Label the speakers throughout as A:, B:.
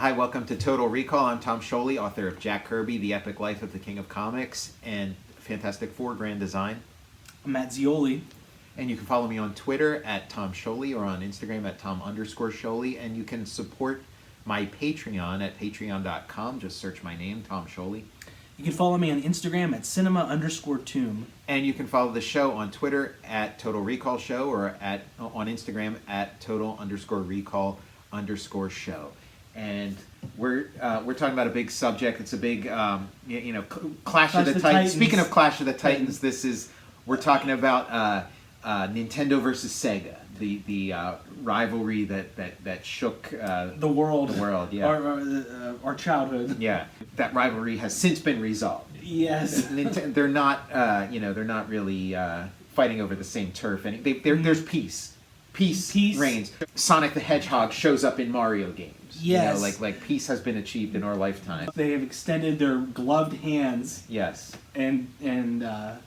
A: Hi, welcome to Total Recall. I'm Tom Scioli, author of Jack Kirby, The Epic Life of the King of Comics, and Fantastic Four Grand Design.
B: I'm Matt Zeoli.
A: And you can follow me on Twitter at Tom Scioli or on Instagram at Tom_Scioli. And you can support my Patreon at patreon.com. Just search my name, Tom Scioli.
B: You can follow me on Instagram at cinema_tomb.
A: And you can follow the show on Twitter at Total Recall Show or on Instagram at Total_Recall_show. And we're talking about a big subject. It's a big Clash of the Titans. Speaking of Clash of the Titans, we're talking about Nintendo versus Sega, the rivalry that shook
B: the world.
A: The world, yeah.
B: Our childhood.
A: Yeah, that rivalry has since been resolved.
B: Yes.
A: They're not really fighting over the same turf. And there's peace. Peace reigns. Sonic the Hedgehog shows up in Mario games.
B: Yes.
A: Like peace has been achieved in our lifetime.
B: They have extended their gloved hands.
A: Yes.
B: And have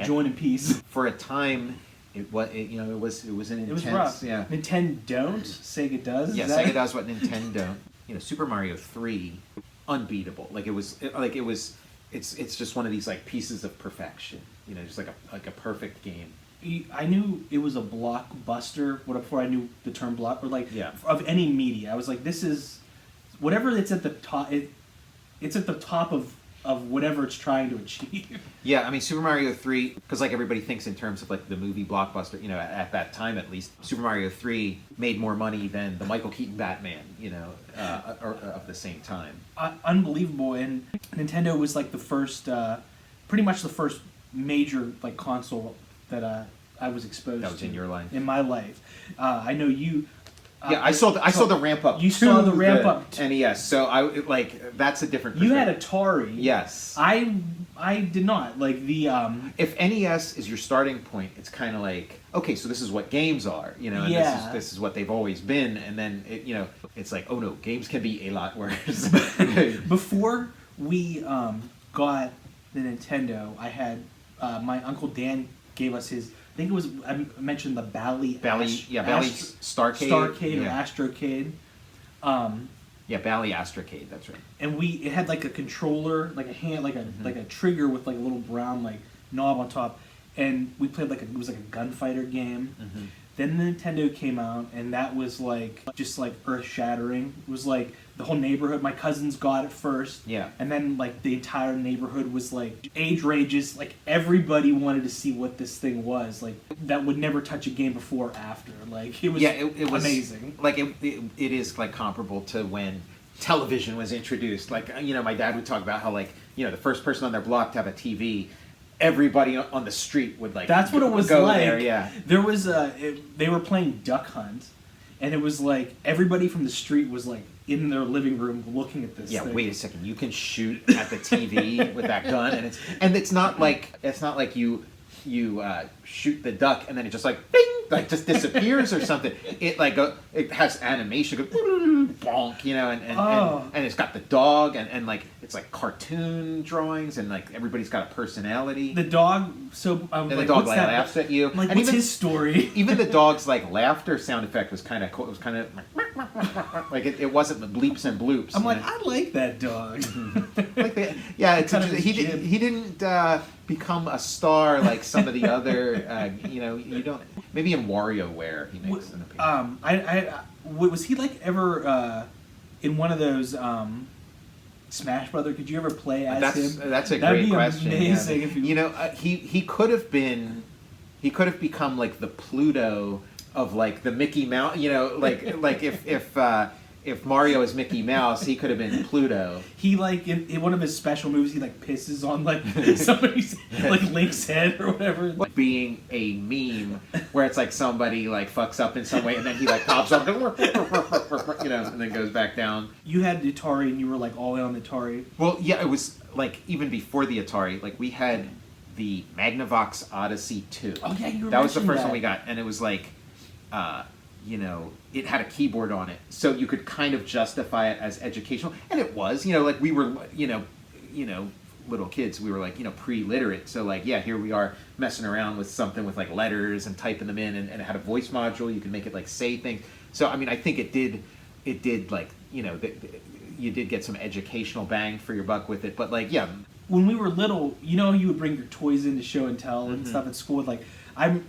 B: joined in peace.
A: For a time, it was an intense.
B: It was rough.
A: Yeah.
B: Nintendo don't. Sega does.
A: Yeah, Sega does what Nintendo don't. Super Mario 3, unbeatable. It's just one of these like pieces of perfection. Just like a perfect game.
B: I knew it was a blockbuster before I knew the term block, or of any media. I was like, this is whatever it's at the top. It's at the top of whatever it's trying to achieve.
A: Yeah, I mean, Super Mario 3, because everybody thinks in terms of the movie blockbuster. At that time at least, Super Mario 3 made more money than the Michael Keaton Batman. Of the same time.
B: Unbelievable, and Nintendo was the first, pretty much the first major console that I was exposed to.
A: That was in your life.
B: In my life. I know you...
A: I saw the ramp up.
B: You saw the ramp up.
A: NES, so that's a different perspective.
B: You had Atari.
A: Yes.
B: I did not.
A: If NES is your starting point, it's kind of okay, so this is what games are, and this is what they've always been, and then it's oh no, games can be a lot worse.
B: Before we got the Nintendo, I had my Uncle Dan gave us his. I think it was, I mentioned the Bally
A: Starcade.
B: Starcade or Astrocade.
A: Bally Astrocade, that's right.
B: And it had a controller, a hand, like a trigger with a little brown knob on top, and we played it was a gunfighter game. Mm-hmm. Then the Nintendo came out, and that was just earth shattering. It was the whole neighborhood. My cousins got it first.
A: Yeah.
B: And then the entire neighborhood was age ranges. Everybody wanted to see what this thing was. That would never touch a game before or after. It was it was amazing.
A: It is comparable to when television was introduced. My dad would talk about how the first person on their block to have a TV. Everybody on the street would
B: That's what it was
A: go
B: like.
A: There, yeah.
B: There was they were playing Duck Hunt, and it was everybody from the street was in their living room looking at this.
A: Yeah,
B: thing.
A: Wait a second. You can shoot at the TV with that gun, and it's not like you shoot the duck and then it just bing, just disappears or something. It has animation, bonk, and it's got the dog and it's cartoon drawings and everybody's got a personality.
B: The dog,
A: and the dog laughs at you.
B: And what's his story?
A: Even the dog's laughter sound effect was kind of cool. It was kind of it wasn't the bleeps and bloops.
B: I'm I like that dog.
A: It's interesting. He didn't become a star like some of the other. You don't. Maybe in WarioWare he makes an appearance.
B: Was he ever in one of those Smash Brothers? Could you ever play as him?
A: That's a great question.
B: That'd be amazing if
A: he could have been. He could have become the Pluto of the Mickey Mouse. If Mario is Mickey Mouse, he could have been Pluto.
B: He in one of his special moves, he pisses on somebody's Link's head or whatever.
A: Being a meme where it's somebody fucks up in some way and then he pops up and then goes back down.
B: You had the Atari and you were all in on the Atari.
A: Well, yeah, it was even before the Atari. We had the Magnavox Odyssey 2.
B: Oh yeah, you were
A: That was the first one we got, and it was it had a keyboard on it, so you could kind of justify it as educational, and it was, we were, little kids, we were pre-literate, so here we are messing around with something with letters and typing them in, and it had a voice module, you could make it say things. So I mean, I think it did you did get some educational bang for your buck with it. But like, yeah,
B: when we were little, you would bring your toys in to show and tell and stuff at school. Like,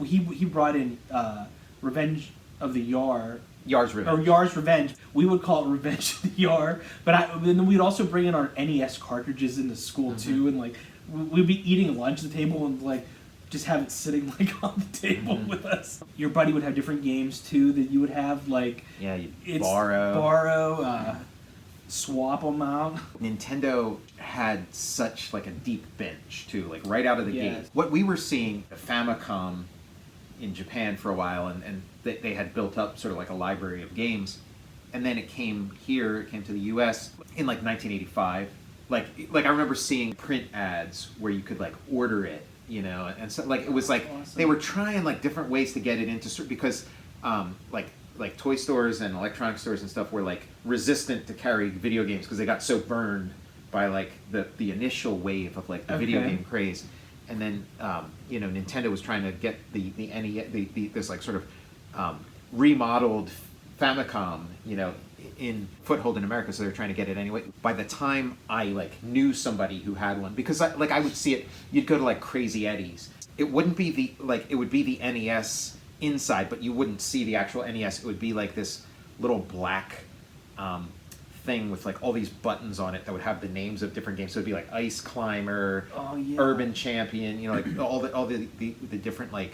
B: he brought in Revenge of the Yar.
A: Yar's Revenge.
B: Or Yar's Revenge. We would call it Revenge of the Yar. But then we'd also bring in our NES cartridges into school too, and like we'd be eating lunch at the table and like just have it sitting like on the table with us. Your buddy would have different games too that you would have, like
A: you borrow,
B: swap them out.
A: Nintendo had such like a deep bench too, like right out of the gate. What we were seeing, the Famicom in Japan for a while, and they had built up sort of like a library of games, and then it came to the US in like 1985. Like I remember seeing print ads where you could like order it, and so like it was like awesome. They were trying like different ways to get it into, because like toy stores and electronic stores and stuff were like resistant to carry video games because they got so burned by like the initial wave of like the video game craze. And then Nintendo was trying to get the this like sort of remodeled Famicom in foothold in America, so they were trying to get it anyway. By the time I like knew somebody who had one, because I would see it, you'd go to like Crazy Eddie's. It wouldn't be it would be the NES inside, but you wouldn't see the actual NES. It would be like this little black thing with like all these buttons on it that would have the names of different games. So it'd be like Ice Climber, Urban Champion, like all the different like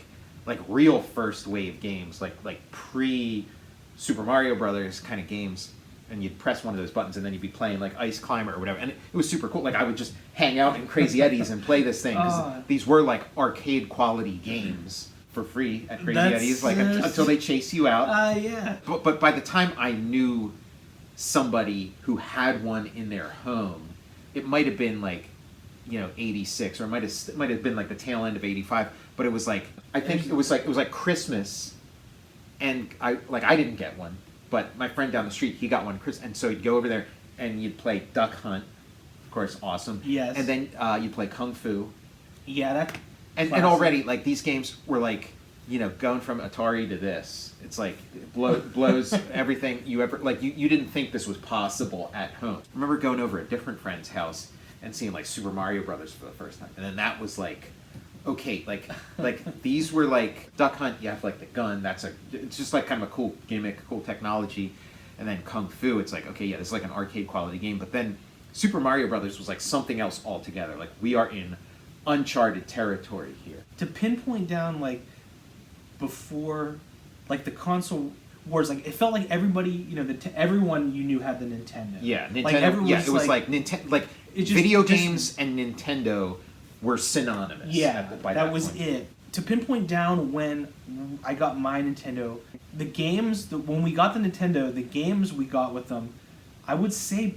A: real first wave games, like pre Super Mario Brothers kind of games. And you'd press one of those buttons and then you'd be playing like Ice Climber or whatever. And it was super cool. Like I would just hang out in Crazy Eddie's and play this thing, because these were like arcade quality games for free at Crazy Eddie's, like until they chase you out. But by the time I knew somebody who had one in their home, it might have been like 86, or it might have been like the tail end of 85. But it was like, I think it was like Christmas, and I didn't get one. But my friend down the street, he got one, and so he'd go over there and you'd play Duck Hunt, of course, awesome.
B: Yes.
A: And then you'd play Kung Fu.
B: Yeah, that.
A: And already, like, these games were like, going from Atari to this. It's like it blows everything you ever like. You didn't think this was possible at home. I remember going over a different friend's house and seeing like Super Mario Brothers for the first time, and then that was like, okay, like these were like Duck Hunt. You have like the gun. It's just like kind of a cool gimmick, cool technology. And then Kung Fu, it's like, okay, yeah, this is like an arcade quality game. But then Super Mario Brothers was like something else altogether. Like we are in uncharted territory here.
B: To pinpoint down like before, like the console wars, like it felt like everybody, everyone you knew had the Nintendo.
A: Yeah, Nintendo.
B: Like,
A: it was like Nintendo. Like video games and Nintendo were synonymous.
B: Yeah,
A: by that
B: was
A: point.
B: it. To pinpoint down when I got my Nintendo, the games, when we got the Nintendo, the games we got with them, I would say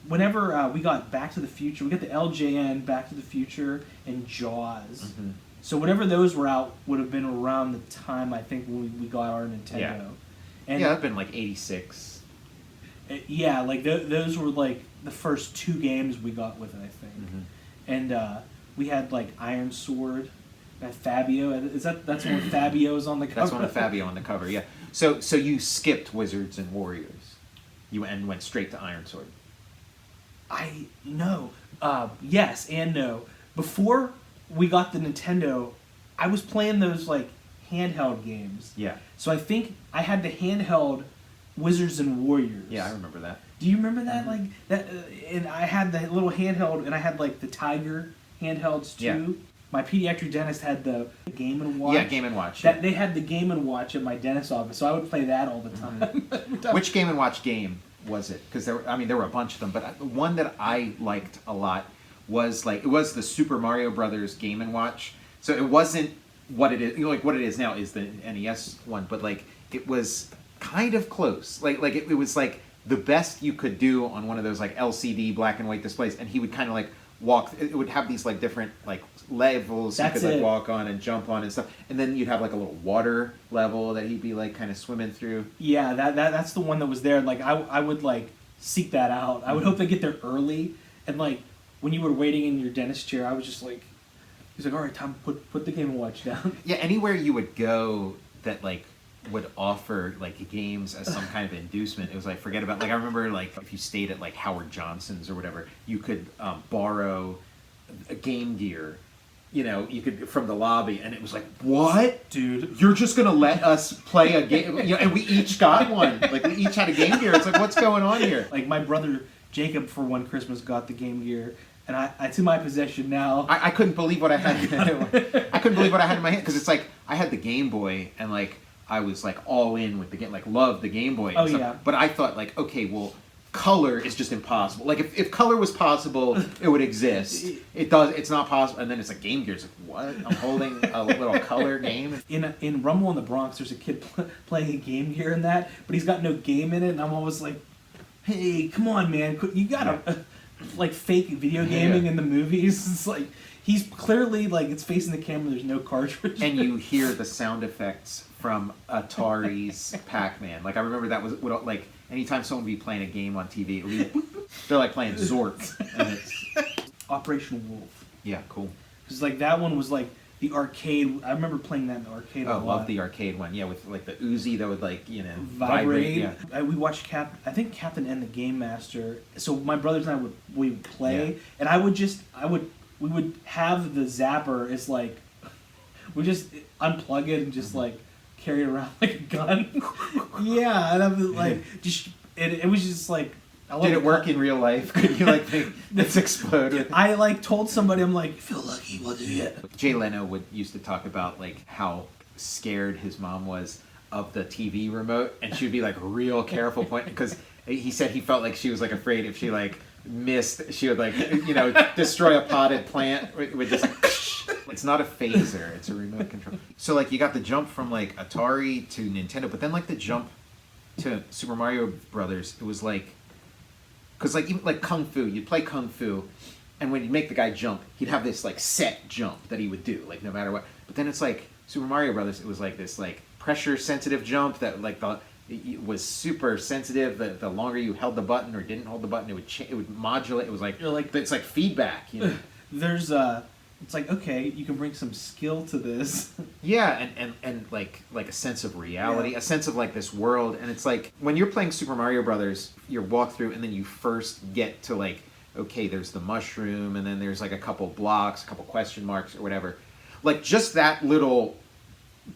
B: whenever we got Back to the Future, we got the LJN, Back to the Future, and Jaws. Mm-hmm. So whatever those were out would have been around the time, I think, when we got our Nintendo.
A: Yeah,
B: and
A: that'd been like 86.
B: Yeah, like those were like the first two games we got with it, I think. Mm-hmm. And we had like Iron Sword. Fabio, that's one of Fabio's on the cover?
A: That's one of Fabio on the cover, yeah. So you skipped Wizards and Warriors. You went straight to Iron Sword.
B: No. Yes and no. Before we got the Nintendo, I was playing those like handheld games.
A: Yeah.
B: So I think I had the handheld Wizards and Warriors.
A: Yeah, I remember that.
B: Do you remember that?
A: Mm-hmm.
B: Like that, and I had the little handheld, and I had like the Tiger handhelds too.
A: Yeah.
B: My pediatric dentist had the Game & Watch.
A: Yeah, Game & Watch.
B: They had the Game & Watch at my dentist's office, so I would play that all the time.
A: Mm-hmm. Which Game & Watch game was it? Because there were a bunch of them, but one that I liked a lot was the Super Mario Brothers Game & Watch. So it wasn't what it is. Like what it is now is the NES one, but like it was kind of close. Like it was like the best you could do on one of those like LCD black and white displays, and he would kind of like walk. It would have these like different like levels you could like walk on and jump on and stuff, and then you'd have like a little water level that he'd be like kind of swimming through.
B: Yeah, that's the one that was there. Like I would like seek that out. I would hope they get there early, and like when you were waiting in your dentist chair, I was just like, he's like, all right, Tom, put the Game & Watch down.
A: Yeah, anywhere you would go that like would offer like games as some kind of inducement. It was like, forget about, like, I remember like if you stayed at like Howard Johnson's or whatever, you could borrow a Game Gear, you know, you could from the lobby, and it was like, what, dude? You're just gonna let us play a game? You know, and we each got one. Like, we each had a Game Gear. It's like, what's going on here?
B: Like, my brother Jacob for one Christmas got the Game Gear, and it's in my possession now.
A: I couldn't believe what I had. I couldn't believe what I had in my hand, because it's like I had the Game Boy, and like I was like all in with the game, like loved the Game Boy. And
B: stuff. Yeah.
A: But I thought like, okay, well, color is just impossible. Like if color was possible, it would exist. It does. It's not possible. And then it's like Game Gear. It's like, what? I'm holding a little color game.
B: In Rumble in the Bronx, there's a kid playing a Game Gear in that, but he's got no game in it, and I'm always like, hey, come on, man, you gotta like fake video gaming in the movies. It's like he's clearly like it's facing the camera. There's no cartridge.
A: And you hear the sound effects from Atari's Pac-Man. Like I remember that was like anytime someone would be playing a game on TV, it would be, they're like playing Zork. And it's
B: Operation Wolf.
A: Yeah, cool.
B: Because like that one was like the arcade. I remember playing that in the arcade.
A: Oh, I love the arcade one. Yeah, with like the Uzi that would like, you know,
B: vibrate.
A: Yeah.
B: We watched I think Captain and the Game Master. So my brothers and I would play, and we would have the zapper as like we just unplug it and just like carry it around like a gun. Yeah, and I was like, just it was just like.
A: Did it work in real life? Could you like think it's exploded?
B: I like told somebody, I'm like, feel lucky, we'll do it.
A: Jay Leno used to talk about like how scared his mom was of the TV remote, and she would be like real careful because he said he felt like she was like afraid if she like missed, she would like, you know, destroy a potted plant with just like, it's not a phaser, it's a remote control. So like you got the jump from like Atari to Nintendo, but then like the jump to Super Mario Brothers, it was like, because like even like Kung Fu, you'd play Kung Fu, and when you'd make the guy jump, he'd have this like set jump that he would do, like no matter what. But then it's like Super Mario Brothers, it was like this like pressure sensitive jump that like it was super sensitive. The longer you held the button or didn't hold the button, it would modulate. It was like it's like feedback, you know.
B: There's it's like, okay, you can bring some skill to this.
A: Yeah, and like a sense of reality, a sense of like this world. And it's like when you're playing Super Mario Brothers, you walk through and then you first get to like, okay, there's the mushroom, and then there's like a couple blocks, a couple question marks or whatever. Like just that little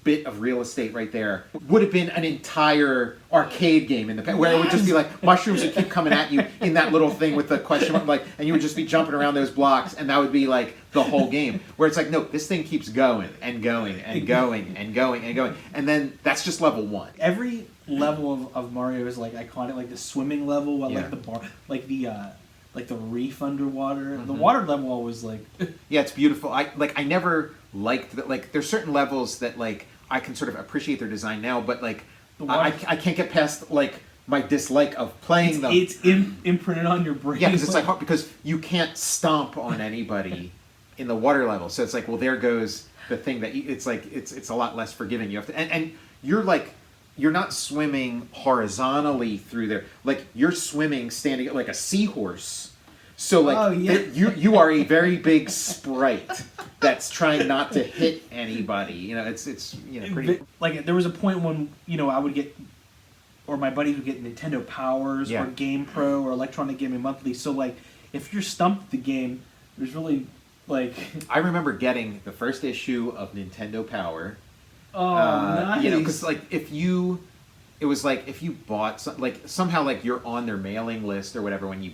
A: bit of real estate right there would have been an entire arcade game in the past, where it would just be like mushrooms would keep coming at you in that little thing with the question mark, like, and you would just be jumping around those blocks, and that would be like the whole game. Where it's like, no, this thing keeps going and going and going and going and going, and then that's just level one.
B: Every level of Mario is like iconic, like the swimming level, like the bar, like the reef underwater. Mm-hmm. The water level always like
A: yeah, it's beautiful. I never liked that. Like there's certain levels that like I can sort of appreciate their design now, but like I can't get past like my dislike of playing them.
B: It's imprinted on your brain.
A: Yeah, because it's like hard, because you can't stomp on anybody in the water level. So it's like, well, there goes the thing that it's like it's a lot less forgiving. You have to and you're like. You're not swimming horizontally through there. Like, you're swimming standing like a seahorse. So, like, you are a very big sprite that's trying not to hit anybody. You know, it's you know, pretty...
B: Like, there was a point when, you know, I would get... Or my buddies would get Nintendo Powers or Game Pro or Electronic Gaming Monthly. So, like, if you're stumped at the game, there's really, like...
A: I remember getting the first issue of Nintendo Power...
B: Oh, nice.
A: You know, because like if you bought like somehow like you're on their mailing list or whatever when you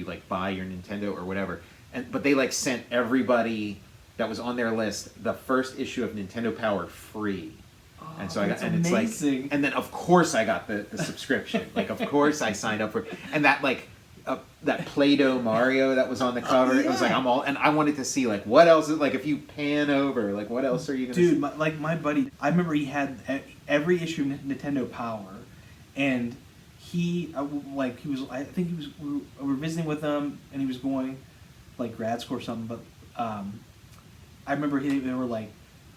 A: like buy your Nintendo or whatever, but they like sent everybody that was on their list the first issue of Nintendo Power free.
B: Oh,
A: and so I got, and
B: amazing.
A: It's like, and then of course I got the subscription. Like of course I signed up for, and that like. That Play-Doh Mario that was on the cover, it was like I'm all, and I wanted to see like what else is like if you pan over, like what else are you gonna see?
B: Dude, my buddy, I remember he had every issue of Nintendo Power, and we were visiting with him, and he was going like grad school or something, but I remember they were like,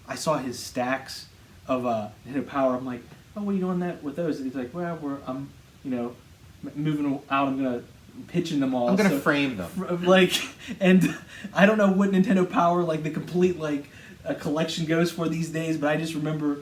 B: I saw his stacks of Nintendo Power. I'm like, oh, what are you doing that with those? And he's like, well, I'm moving out. I'm gonna pitching them all.
A: I'm gonna frame them.
B: Like, and I don't know what Nintendo Power like the complete like a collection goes for these days, but I just remember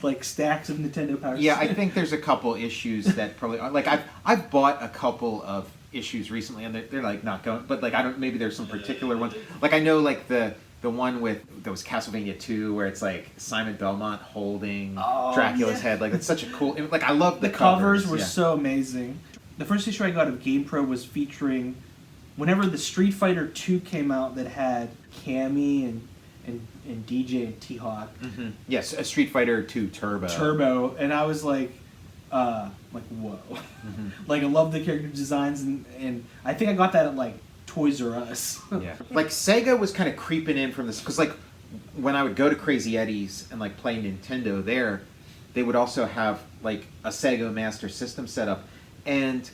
B: like stacks of Nintendo Power.
A: Yeah, I think there's a couple issues that probably like I've bought a couple of issues recently, and they're like not going, but like I don't, maybe there's some particular ones. Like I know like the one with that was Castlevania 2 where it's like Simon Belmont holding Dracula's head. Like it's such a cool, like I love the
B: covers were so amazing. The first issue I got of GamePro was featuring whenever the Street Fighter 2 came out that had Cammy and DJ and T-Hawk.
A: Mm-hmm. Yes, a Street Fighter 2 Turbo.
B: And I was like whoa. Mm-hmm. Like I love the character designs and I think I got that at like Toys R Us.
A: Yeah. Like Sega was kind of creeping in from this, because like when I would go to Crazy Eddie's and like play Nintendo there, they would also have like a Sega Master System set up, and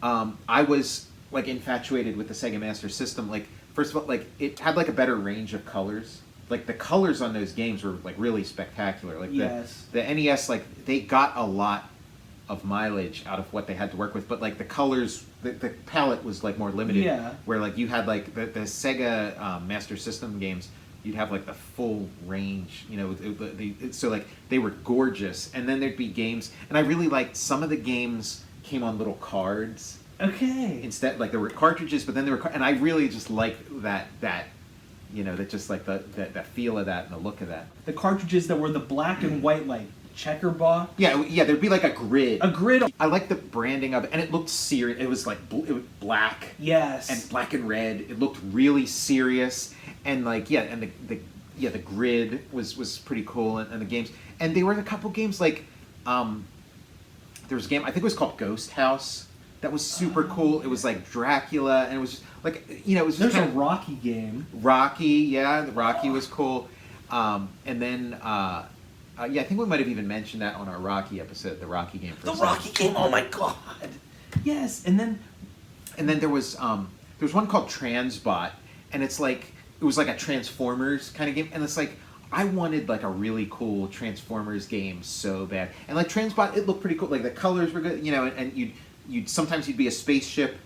A: I was like infatuated with the Sega Master System. Like first of all, like it had like a better range of colors. Like the colors on those games were like really spectacular. Like the NES, like they got a lot of mileage out of what they had to work with, but like the colors, the palette was like more limited.
B: Yeah.
A: Where like you had like the Sega Master System games, you'd have like the full range, you know. So like they were gorgeous, and then there'd be games, and I really liked some of the games came on little cards.
B: Okay.
A: Instead, like there were cartridges, but then there were, and I really just liked that. You know, that just like the feel of that and the look of that.
B: The cartridges that were the black and white, like checker box.
A: Yeah, there'd be like a grid.
B: A grid.
A: I like the branding of it, and it looked serious. It was like it was black.
B: Yes.
A: And black and red. It looked really serious, and like and the grid was pretty cool, and the games, and there were a couple games like there was a game, I think it was called Ghost House, that was super cool. It was like Dracula, and it was just like, you know, it was just
B: there's a Rocky game.
A: Rocky, yeah, the Rocky was cool. And then, I think we might have even mentioned that on our Rocky episode, the Rocky game.
B: Rocky game, oh my god! Yes, and then
A: there was one called Transbot, and it's like, it was like a Transformers kind of game, and it's like, I wanted like a really cool Transformers game so bad. And like Transbot, it looked pretty cool, like the colors were good, you know, and you'd sometimes you'd be a spaceship,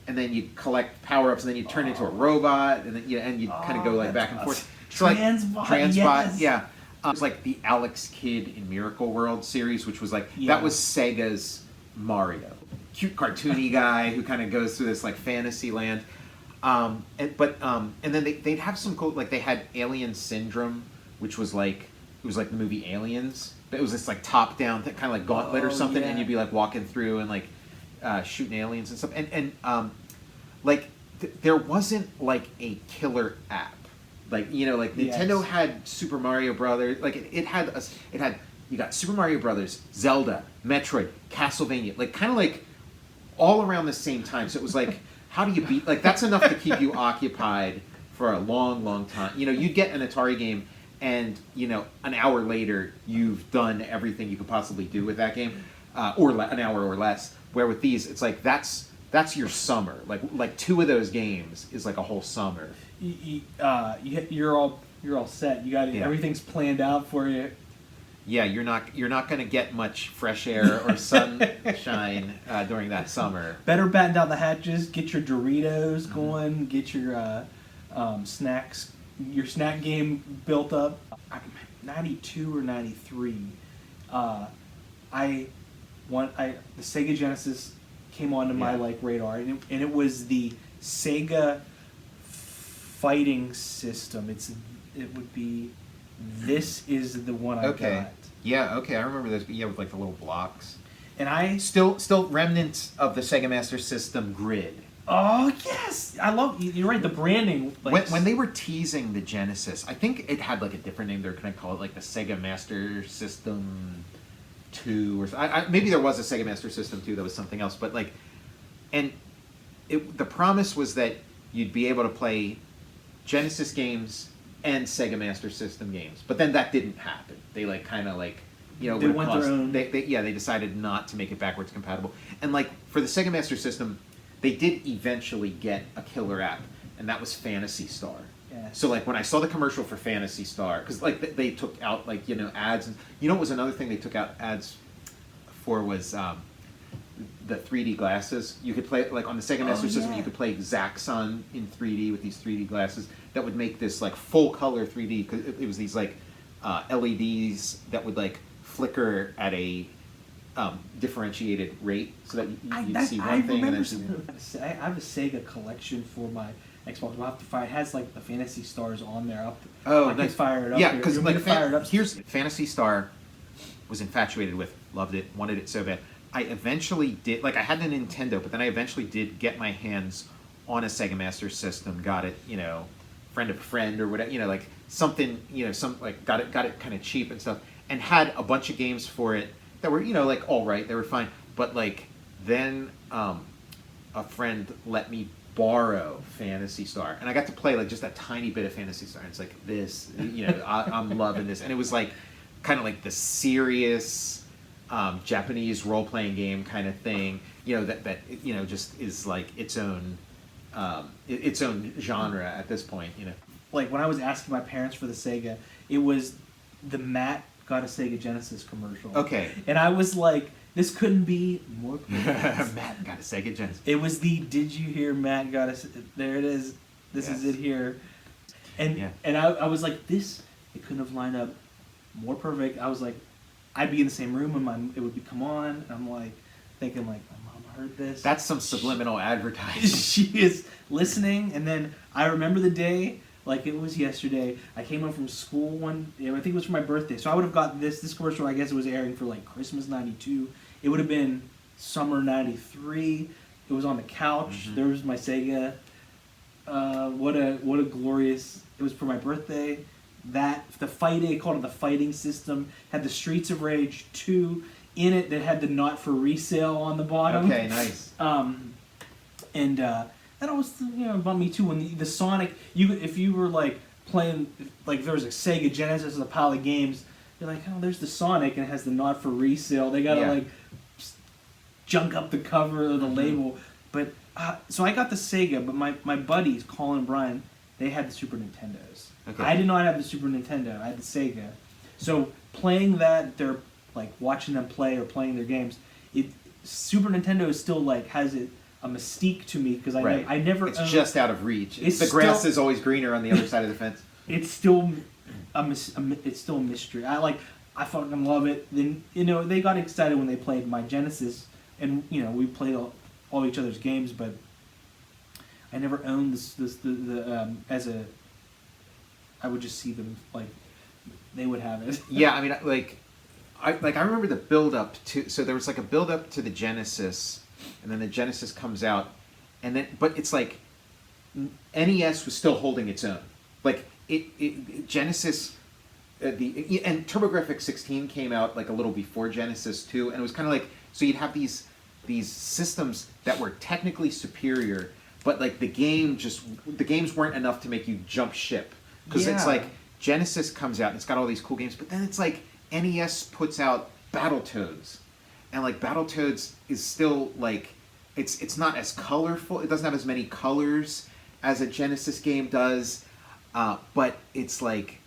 A: and then you'd collect power-ups, and then you'd turn into a robot, and then you'd kind of go like back and forth. So Transbot,
B: yes.
A: Yeah. It was like the Alex Kidd in Miracle World series, which was like, that was Sega's Mario. Cute cartoony guy who kind of goes through this like fantasy land. And then they'd have some cool, like they had Alien Syndrome, which was like, it was like the movie Aliens, but it was this like top-down, kind of like Gauntlet or something, and you'd be like walking through and like shooting aliens and stuff, and there wasn't like a killer app, like, you know, like Nintendo had Super Mario Brothers, like it had you got Super Mario Brothers, Zelda, Metroid, Castlevania, like kind of like all around the same time. So it was like, how do you beat, like that's enough to keep you occupied for a long time. You know, you'd get an Atari game, and you know, an hour later you've done everything you could possibly do with that game, or an hour or less. Where with these, it's like that's your summer. Like two of those games is like a whole summer.
B: You're all set. You got everything's planned out for you.
A: Yeah, you're not going to get much fresh air or sunshine during that summer.
B: Better batten down the hatches. Get your Doritos going. Get your snacks. Your snack game built up. 92 or 93. The Sega Genesis came onto my like radar, and it was the Sega fighting system. It would be, this is the one I got.
A: Yeah, okay, I remember this. Yeah, with like the little blocks.
B: And I
A: still remnants of the Sega Master System grid.
B: Oh yes, I love. You're right. The branding. Like,
A: when they were teasing the Genesis, I think it had like a different name. They were going to call it like the Sega Master System 2, or maybe there was a Sega Master System 2 that was something else, but like, and the promise was that you'd be able to play Genesis games and Sega Master System games, but then that didn't happen. They like kind of like, you know,
B: they went their own.
A: They decided not to make it backwards compatible, and like for the Sega Master System, they did eventually get a killer app, and that was Phantasy Star.
B: Yes.
A: So like when I saw the commercial for Phantasy Star, because like they took out like, you know, ads, and you know what was another thing they took out ads for was the 3D glasses. You could play like on the Sega Master System, you could play Zaxxon in 3D with these 3D glasses that would make this like full color 3D, because it was these like LEDs that would like flicker at a differentiated rate, so that you'd see one thing and then see.
B: I have a Sega collection for my Xbox. I'll have to fire. It has like the Fantasy Stars on there. I can fire it up.
A: Yeah, because like
B: fire it up.
A: Here's Fantasy Star. Was infatuated with, loved it, wanted it so bad. I eventually did, like I had a Nintendo, but then I eventually did get my hands on a Sega Master System. Got it, friend of a friend or whatever, like something, got it kind of cheap and stuff, and had a bunch of games for it that were, like all right, they were fine. But like then a friend let me borrow Fantasy Star, and I got to play like just a tiny bit of Fantasy Star. And it's like this, I'm loving this, and it was like kind of like the serious Japanese role-playing game kind of thing, that just is like its own genre at this point,
B: Like when I was asking my parents for the Sega, it was the Matt got a Sega Genesis commercial.
A: Okay.
B: And I was like, this couldn't be more perfect.
A: Matt got a Sega Genesis.
B: It was the did you hear Matt got a there it is. This is it here. And I was like, it couldn't have lined up more perfect. I was like, I'd be in the same room and it would come on, and I'm like thinking like, my mom heard this.
A: That's some subliminal advertising.
B: She is listening. And then I remember the day like it was yesterday. I came home from school I think it was for my birthday, so I would have got this commercial. I guess it was airing for like Christmas '92. It would have been summer '93. It was on the couch. There was my Sega. What a glorious! It was for my birthday. Called it the fighting system, had the Streets of Rage 2 in it that had the not for resale on the bottom.
A: Okay, nice.
B: And that always bummed me too when the Sonic. If you were like playing, like if there was a Sega Genesis and a pile of games, you're like, oh, there's the Sonic and it has the not for resale. They gotta like junk up the cover or the label. But so I got the Sega, but my buddies Colin and Brian, they had the Super Nintendos. Okay. I did not have the Super Nintendo. I had the Sega. So playing that, they're like watching them play or playing their games. Super Nintendo is still like has a mystique to me because I never.
A: It's just out of reach. The grass is always greener on the other side of the fence.
B: It's still it's still a mystery. I fucking love it. Then they got excited when they played my Genesis, and we played all each other's games, but I never owned as a. I would just see them like they would have it.
A: Yeah, I mean, I remember the build up to. So there was like a build up to the Genesis, and then the Genesis comes out, and then but it's like NES was still holding its own. Like Genesis, and TurboGrafx 16 came out like a little before Genesis 2, and it was kind of like so you'd have these systems that were technically superior, but like the games weren't enough to make you jump ship. Because it's like Genesis comes out and it's got all these cool games, but then it's like NES puts out Battletoads, and like Battletoads is still like it's not as colorful. It doesn't have as many colors as a Genesis game does, but it's like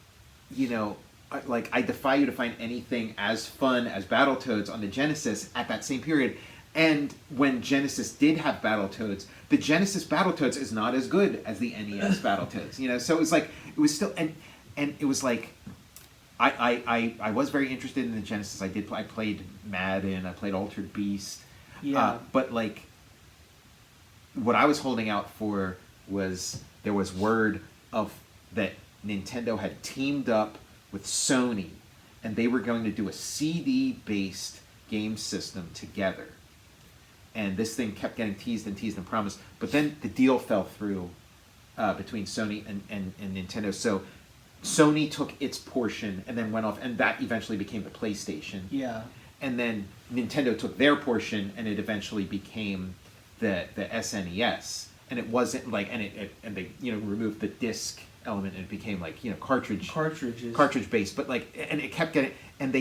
A: I defy you to find anything as fun as Battletoads on the Genesis at that same period. And when Genesis did have Battletoads, the Genesis Battletoads is not as good as the NES Battletoads. So it was like it was still and it was like I was very interested in the Genesis. I played Madden, I played Altered Beast. Yeah. But like what I was holding out for was there was word of that Nintendo had teamed up with Sony, and they were going to do a CD-based game system together. And this thing kept getting teased and promised. But then the deal fell through between Sony and Nintendo. So Sony took its portion and then went off, and that eventually became the PlayStation.
B: Yeah.
A: And then Nintendo took their portion, and it eventually became the SNES. And it wasn't like, and they removed the disc element, and it became like cartridge based. But like, and it kept getting, and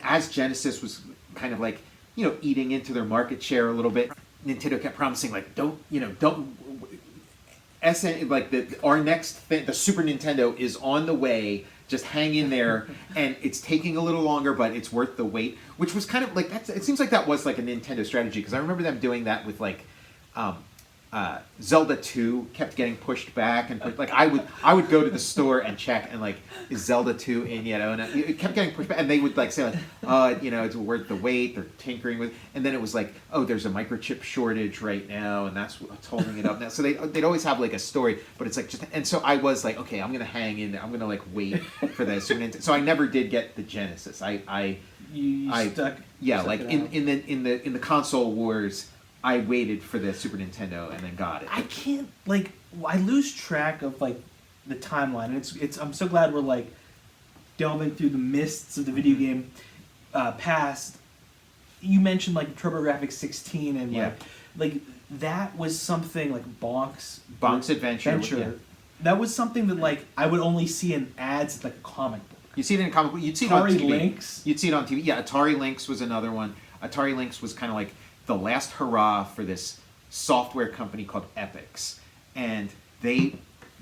A: as Genesis was kind of like eating into their market share a little bit, Nintendo kept promising like our next thing, the Super Nintendo is on the way, just hang in there, and it's taking a little longer, but it's worth the wait, which was kind of like it seems like that was like a Nintendo strategy, because I remember them doing that with like Zelda 2 kept getting pushed back and like I would go to the store and check and like, is Zelda 2 in yet? And it kept getting pushed back, and they would like say like, it's worth the wait. They're tinkering with, and then it was like, oh, there's a microchip shortage right now, and that's what's holding it up now. So they'd always have like a story, but it's like and so I was like, okay, I'm gonna hang in there. I'm gonna like wait for this. So I never did get the Genesis. I
B: stuck
A: like in the console wars. I waited for the Super Nintendo and then got it.
B: I can't I lose track of like the timeline. And I'm so glad we're like delving through the mists of the video game past. You mentioned like TurboGrafx 16 and like that was something like Bonk's Adventure. Yeah. That was something that like I would only see in ads like a comic book.
A: You see it in a comic book. You'd see it on TV. Lynx. You'd see it on TV. Yeah, Atari Lynx was another one. Atari Lynx was kind of like the last hurrah for this software company called Epix, and they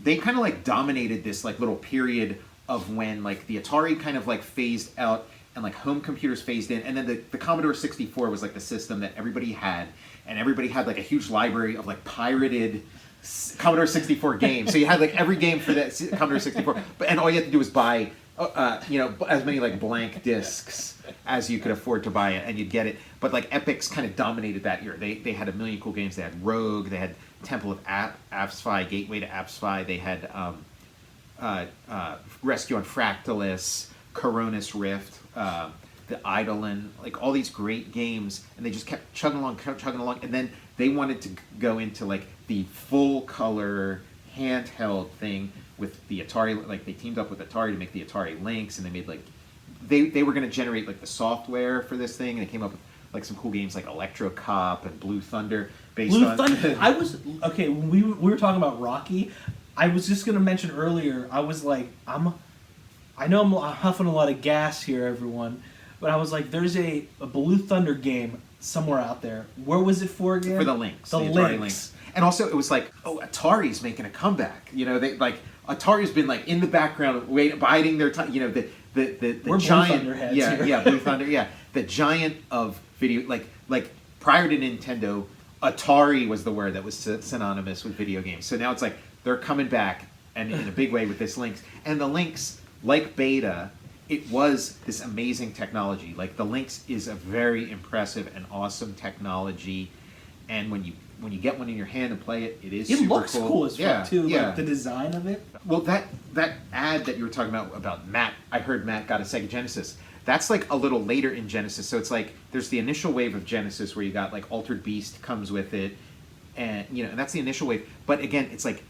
A: kind of like dominated this like little period of when like the Atari kind of like phased out and like home computers phased in, and then the Commodore 64 was like the system that everybody had, and everybody had like a huge library of like pirated Commodore 64 games. So you had like every game for that Commodore 64, and all you had to do was buy as many like blank discs as you could afford to buy it, and you'd get it. But like Epix kind of dominated that year. They had a million cool games. They had Rogue. They had Temple of Apsphi, Gateway to Apsphi. They had Rescue on Fractalus, Coronis Rift, the Eidolon, like all these great games, and they just kept chugging along, and then they wanted to go into like the full color handheld thing with the Atari. Like they teamed up with Atari to make the Atari Lynx, and they made like they were going to generate like the software for this thing, and they came up with like some cool games like Electro Cop and Blue Thunder
B: Thunder. I was okay when we were talking about Rocky. I was just going to mention earlier. I was like, I know I'm huffing a lot of gas here, everyone, but I was like, there's a Blue Thunder game somewhere out there. Where was it for again?
A: For the Lynx.
B: The
A: Atari Lynx. And also, it was like, oh, Atari's making a comeback. They like Atari's been like in the background, biding their time. The
B: We're
A: giant,
B: Blue Thunder heads
A: here. Blue Thunder, the giant of video. Like prior to Nintendo, Atari was the word that was synonymous with video games. So now it's like they're coming back, and in a big way with this Lynx. And the Lynx, like Beta, it was this amazing technology. Like the Lynx is a very impressive and awesome technology, and when you get one in your hand and play it, it is super cool. It looks
B: cool as fuck too.
A: Yeah.
B: Like the design of it.
A: Well, that ad that you were talking about Matt, I heard Matt got a Sega Genesis. That's like a little later in Genesis. So it's like there's the initial wave of Genesis where you got like Altered Beast comes with it, and and that's the initial wave. But again, it's like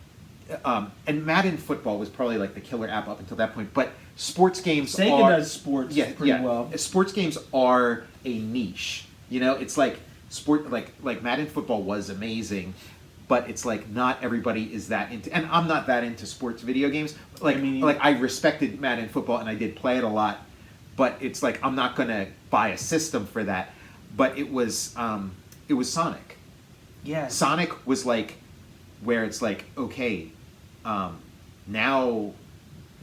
A: and Madden Football was probably like the killer app up until that point. But sports games
B: Sega does sports pretty well.
A: Sports games are a niche. It's like sport like Madden Football was amazing, but it's like not everybody is that into, and I'm not that into sports video games. Like I respected Madden Football and I did play it a lot, but it's like I'm not gonna buy a system for that. But it was Sonic.
B: Yeah.
A: Sonic was like where it's like, okay, now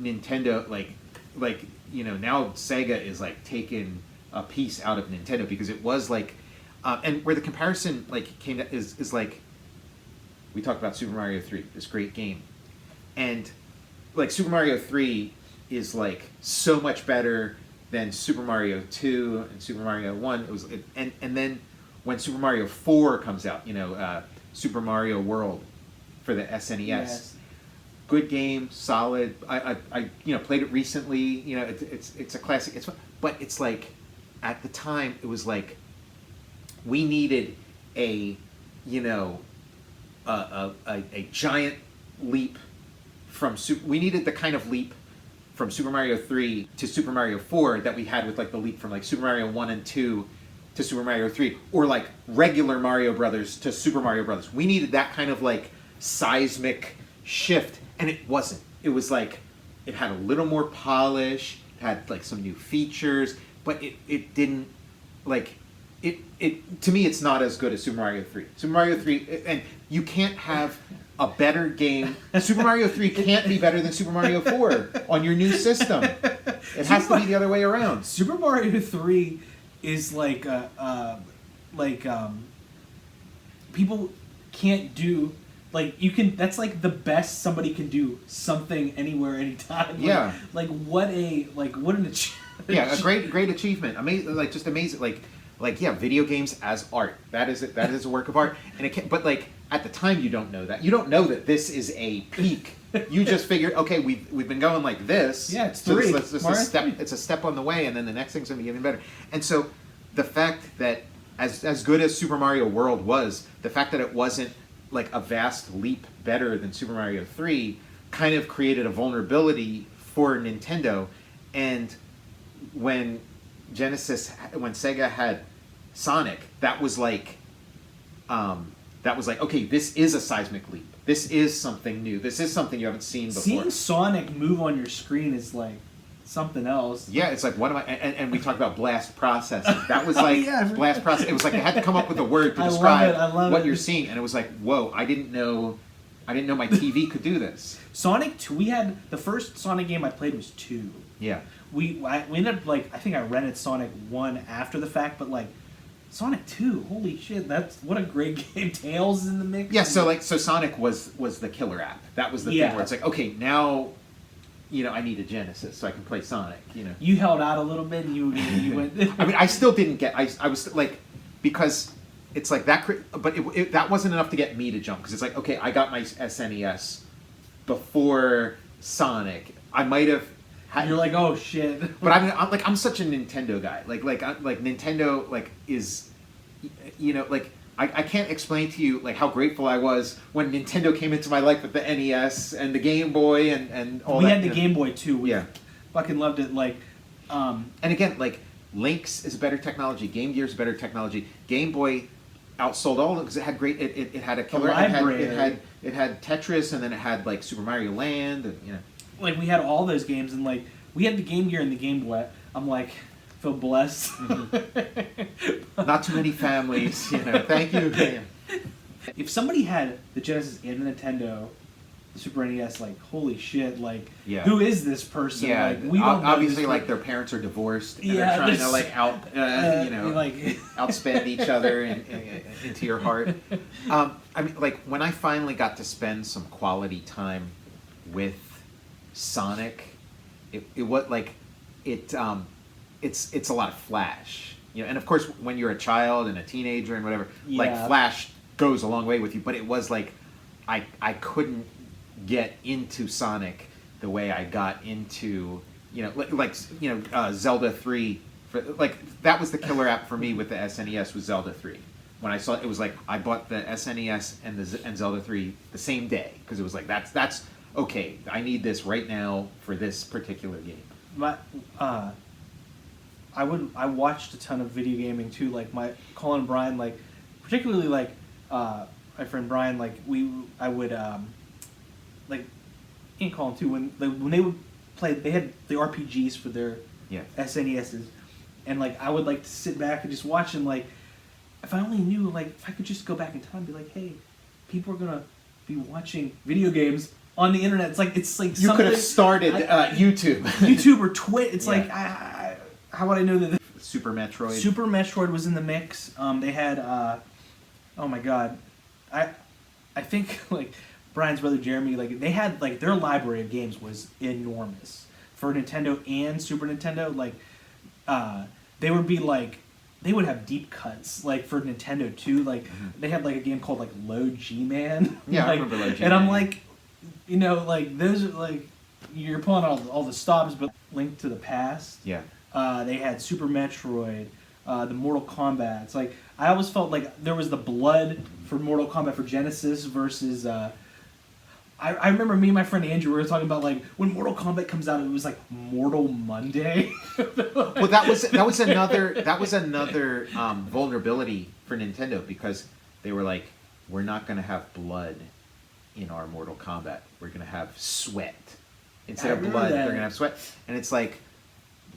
A: Nintendo now Sega is like taking a piece out of Nintendo, because it was like and where the comparison like came to is like we talked about Super Mario 3, this great game, and like Super Mario 3 is like so much better than Super Mario 2 and Super Mario 1. And then when Super Mario 4 comes out, Super Mario World for the SNES. Yes. Good game, solid. I played it recently. It's a classic. It's fun. But it's like at the time it was like we needed a giant leap from we needed the kind of leap from Super Mario 3 to Super Mario 4 that we had with like the leap from like Super Mario 1 and 2 to Super Mario 3, or like regular Mario Brothers to Super Mario Brothers. We needed that kind of like seismic shift, and it wasn't. It was like it had a little more polish, it had like some new features, but it didn't like it to me it's not as good as Super Mario 3. Super Mario 3, and you can't have a better game. Super Mario 3 can't be better than Super Mario 4 on your new system. It has to be the other way around.
B: Super Mario 3 is like people can't do. Like, you can, that's like the best somebody can do, something, anywhere, anytime. Like,
A: Yeah.
B: Like, what an achievement.
A: Yeah, a great achievement. Amazing, like, just amazing. Like, yeah, video games as art. That is a work of art. And it can, but like, at the time, you don't know that. You don't know that this is a peak. You just figure, okay, we've been going like this.
B: Yeah, it's
A: so
B: three.
A: It's a step. It's a step on the way, and then the next thing's gonna be even better. And so, the fact that as good as Super Mario World was, the fact that it wasn't like a vast leap better than Super Mario 3 kind of created a vulnerability for Nintendo. And when Sega had Sonic, that was like, okay, this is a seismic leap. This is something new. This is something you haven't seen before.
B: Seeing Sonic move on your screen is like something else.
A: Yeah, it's like, what am I... And we talked about blast processing. That was like, blast process. It was like, I had to come up with a word to describe what you're seeing. And it was like, whoa, I didn't know my TV could do this.
B: Sonic 2, the first Sonic game I played was 2.
A: Yeah.
B: We ended up, like, I think I rented Sonic 1 after the fact, but like, Sonic 2, holy shit, what a great game. Tails in the mix.
A: Yeah, so Sonic was the killer app. That was the thing where it's like, okay, now... I need a Genesis so I can play Sonic.
B: You held out a little bit. And you went.
A: I mean, I still didn't get. I was like, because it's like that. But that wasn't enough to get me to jump, because it's like, okay, I got my SNES before Sonic. I might have.
B: You're like, oh shit.
A: But I'm such a Nintendo guy. Like Nintendo is, like. I can't explain to you like how grateful I was when Nintendo came into my life with the NES and the Game Boy and all that.
B: We had the Game Boy too. We
A: yeah.
B: Fucking loved it. Like,
A: and again, like Lynx is better technology. Game Gear is better technology. Game Boy outsold all of them because it had great. It had a killer. It had Tetris, and then it had like Super Mario Land, and
B: Like, we had all those games, and like we had the Game Gear and the Game Boy. I'm like, feel blessed.
A: Mm-hmm. Not too many families, Thank you.
B: If somebody had the Genesis and the Nintendo, the Super NES, like, holy shit, like, who is this person?
A: Yeah,
B: like, we don't
A: obviously,
B: know
A: like, their parents are divorced, and
B: yeah,
A: they're trying to, like,
B: like
A: outspend each other into your heart. I mean, like, when I finally got to spend some quality time with Sonic, it was, like, it's a lot of Flash. And of course, when you're a child and a teenager and whatever, like, Flash goes a long way with you, but it was, like, I couldn't get into Sonic the way I got into, Zelda 3. That was the killer app for me with the SNES was Zelda 3. When I saw it, was like, I bought the SNES and Zelda 3 the same day, because it was like, that's okay, I need this right now for this particular game.
B: I watched a ton of video gaming too, like Colin and Brian, like, particularly like my friend Brian, like I would like and Colin too, when they would play, they had the RPGs for their SNESs, and like I would like to sit back and just watch, and like if I only knew, like, if I could just go back in time and be like, hey, people are gonna be watching video games on the internet. It's like
A: you could have started
B: YouTube or Twitch. It's like, how would I know that?
A: Super Metroid.
B: Super Metroid was in the mix. They had, oh my god, I think like Brian's brother Jeremy, like they had like their library of games was enormous for Nintendo and Super Nintendo. Like, they would be like, they would have deep cuts like for Nintendo too. Like they had like a game called like Low G-Man.
A: Yeah,
B: like,
A: I remember Low G-Man.
B: And I'm like, like those are like, you're pulling all the stops, but Link to the Past.
A: Yeah.
B: They had Super Metroid, the Mortal Kombat. It's like, I always felt like there was the blood for Mortal Kombat for Genesis versus. I remember me and my friend Andrew, we were talking about like when Mortal Kombat comes out, it was like Mortal Monday.
A: Well, that was another vulnerability for Nintendo, because they were like, we're not going to have blood in our Mortal Kombat. We're going to have sweat instead of blood. They're going to have sweat, and it's like,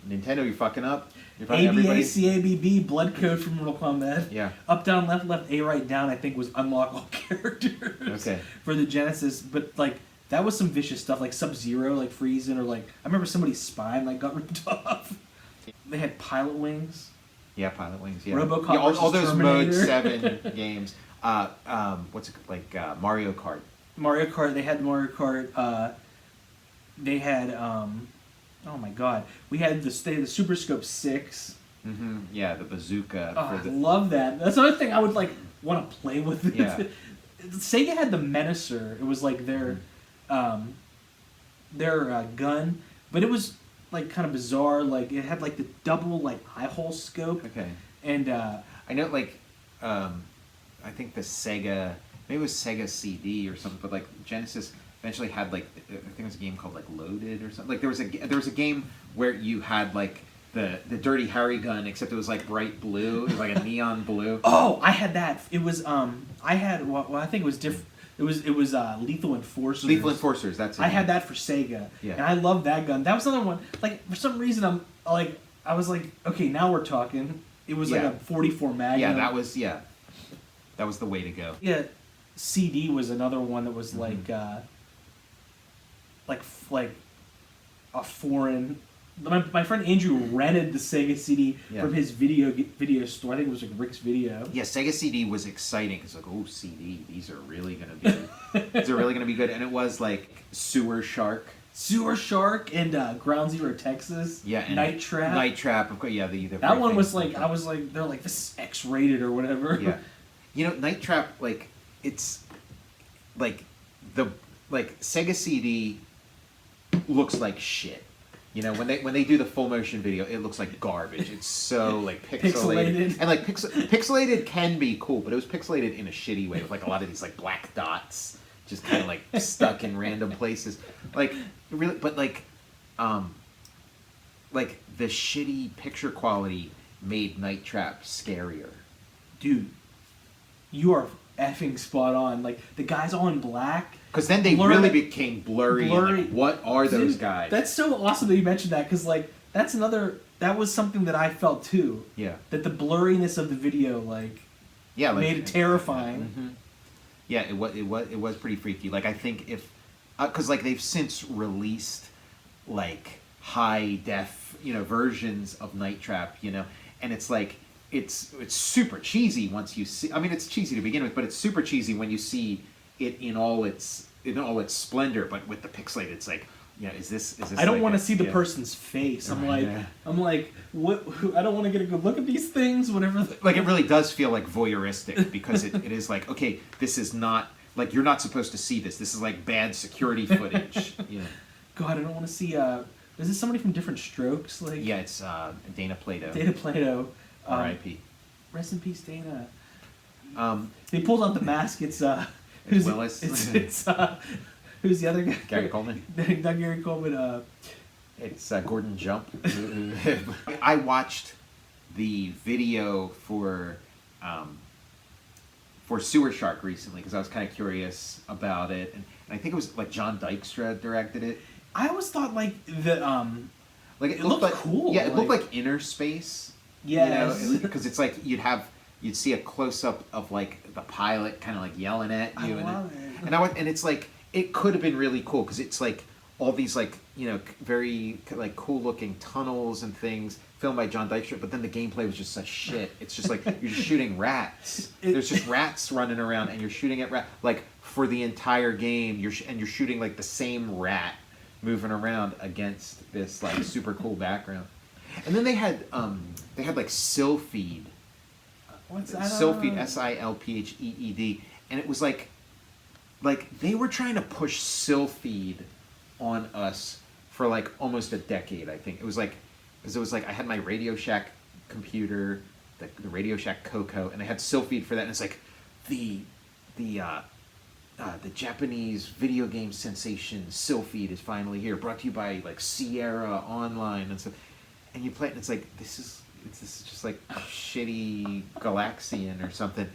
A: Nintendo, you fucking up.
B: ABA, CABB, blood code for Mortal Kombat.
A: Yeah.
B: Up, down, left, A, right, down, I think was unlock all characters.
A: Okay.
B: For the Genesis. But, like, that was some vicious stuff, like Sub-Zero, like freezing, or like, I remember somebody's spine, like, got ripped off. They had Pilot Wings.
A: Yeah, Pilot Wings, yeah.
B: RoboCop versus
A: all those
B: Terminator.
A: Mode 7 games. What's it like? Mario Kart.
B: Mario Kart. They had Mario Kart. They had oh my god, we had the Super Scope 6.
A: Mm-hmm. Yeah, the bazooka.
B: Oh, I love that. That's another thing I would like want to play with.
A: Yeah.
B: Sega had the Menacer. It was like their gun, but it was like kind of bizarre. Like it had like the double like eye hole scope.
A: Okay.
B: And
A: I know like I think the Sega, maybe it was Sega CD or something, but like Genesis eventually had like I think it was a game called like Loaded or something. Like there was a game where you had like the Dirty Harry gun, except it was like bright blue. It was like a neon blue.
B: Oh, I had that. It was I had well I think it was different. It was Lethal Enforcers.
A: Lethal Enforcers. That's it.
B: I had that for Sega.
A: Yeah.
B: And I love that gun. That was another one. Like for some reason I was like, okay, now we're talking. It was like a 44 Magnum.
A: Yeah, that was the way to go.
B: Yeah, CD was another one that was like a foreign. My friend Andrew rented the Sega CD from his video store. I think it was like Rick's Video.
A: Yeah, Sega CD was exciting. It's like, oh, CD, these are really gonna be good. And it was like Sewer Shark and Ground Zero Texas. Yeah, and
B: Night Trap.
A: Of course. Yeah, the
B: that one was like I was like they're like this is X-rated or whatever.
A: Yeah, you know, Night Trap, like it's like the Sega CD looks like shit. You know, when they do the full motion video, it looks like garbage. It's so like pixelated. And like pixelated can be cool, but it was pixelated in a shitty way with like a lot of these like black dots just kind of like stuck in random places. Like really, but like the shitty picture quality made Night Trap scarier.
B: Dude, you are effing spot on. Like the guys all in black.
A: Because then they really became blurry. And, like, what are those guys?
B: That's so awesome that you mentioned that. Because like that was something that I felt too.
A: Yeah.
B: That the blurriness of the video made it terrifying.
A: Mm-hmm. Yeah, it was pretty freaky. Like I think if because like they've since released like high def versions of Night Trap, and it's like it's super cheesy once you see. I mean, it's cheesy to begin with, but it's super cheesy when you see it in all its splendor. But with the pixelated, it's like, is this?
B: I don't want to see the person's face. I'm like, what? I don't want to get a good look at these things. Whatever.
A: Like it really does feel like voyeuristic because it is like, okay, this is not like you're not supposed to see this. This is like bad security footage.
B: God, I don't want to see. Is this somebody from Different Strokes? Like.
A: Yeah, it's Dana Plato.
B: Dana Plato.
A: R.I.P.
B: Rest in peace, Dana. They pulled out the mask. It's
A: Willis.
B: It's who's the other guy?
A: Gary Coleman.
B: Not Gary Coleman.
A: It's Gordon Jump. I watched the video for Sewer Shark recently because I was kind of curious about it, and I think it was like John Dykstra directed it.
B: I always thought like the
A: like it looked
B: like, cool.
A: Yeah, it looked like Inner Space.
B: Yeah,
A: because it's like you'd see a close up of like the pilot kind of like yelling at you, and it's like it could have been really cool because it's like all these like very like cool looking tunnels and things filmed by John Dykstra, but then the gameplay was just such shit. It's just like you're just shooting rats. There's just rats running around and you're shooting at rats like for the entire game. You're shooting like the same rat moving around against this like super cool background. And then they had like Silpheed.
B: What's that?
A: Silpheed, Silpheed, and it was like they were trying to push Silpheed on us for like almost a decade. I think it was like I had my Radio Shack computer, the Radio Shack Coco, and I had Silpheed for that. And it's like the Japanese video game sensation Silpheed is finally here, brought to you by like Sierra Online and stuff. And you play it, and it's like this is just like shitty Galaxian or something,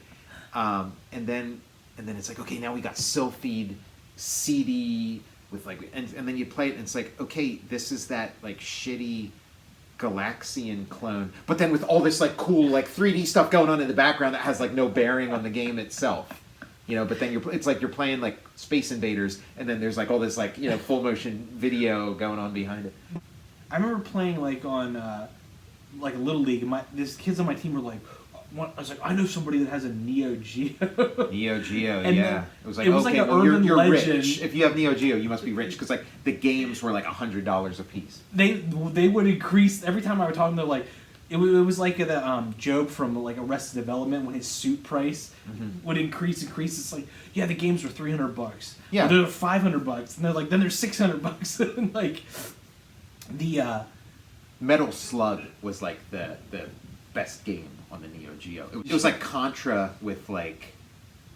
A: and then it's like, okay, now we got Silpheed CD with like, and then you play it, and it's like, okay, this is that like shitty Galaxian clone, but then with all this like cool like 3D stuff going on in the background that has like no bearing on the game itself, But then it's like you're playing like Space Invaders, and then there's like all this like full motion video going on behind it.
B: I remember playing like on like Little League, and these kids on my team were like, I was like, I know somebody that has a Neo Geo.
A: Neo Geo,
B: And
A: yeah.
B: then
A: It was like,
B: it was
A: okay,
B: like an
A: well,
B: urban
A: you're
B: legend.
A: rich. If you have Neo Geo, you must be rich, because like the games were like $100 a piece.
B: They would increase every time I would talk to them. They're like, it was like the Job from like Arrested Development when his suit price would increase. It's like, yeah, the games were $300.
A: Yeah,
B: or they're $500, and they're like, then they're $600, and like the
A: Metal Slug was like the best game on the Neo Geo. It was like Contra with like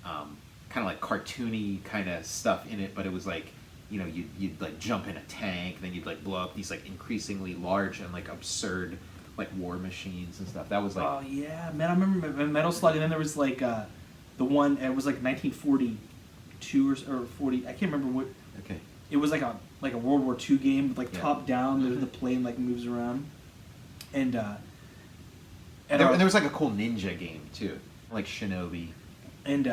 A: kind of like cartoony kind of stuff in it, but it was like, you know, you'd like jump in a tank, then you'd like blow up these like increasingly large and like absurd like war machines and stuff. That was like,
B: oh yeah, man, I remember Metal Slug, and then there was like the one, it was like 1942 or 40. I can't remember what.
A: okay.
B: It was like a World War II game, with like top down.
A: Mm-hmm.
B: The plane like moves around, and
A: there was like a cool ninja game too, like Shinobi.
B: And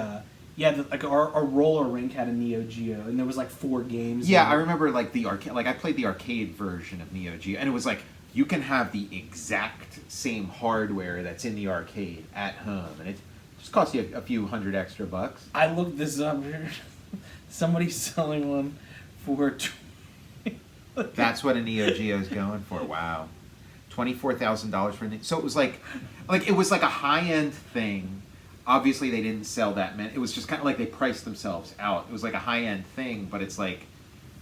B: yeah, like our roller rink had a Neo Geo, and there was like 4 games.
A: Yeah, I remember like the arcade. Like I played the arcade version of Neo Geo, and it was like you can have the exact same hardware that's in the arcade at home, and it just costs you a few $100 extra.
B: I looked this up here. Somebody's selling one for.
A: That's what a Neo Geo is going for. Wow, $24,000 for a. So it was like it was like a high end thing. Obviously, they didn't sell that many. It was just kind of like they priced themselves out. It was like a high end thing, but it's like,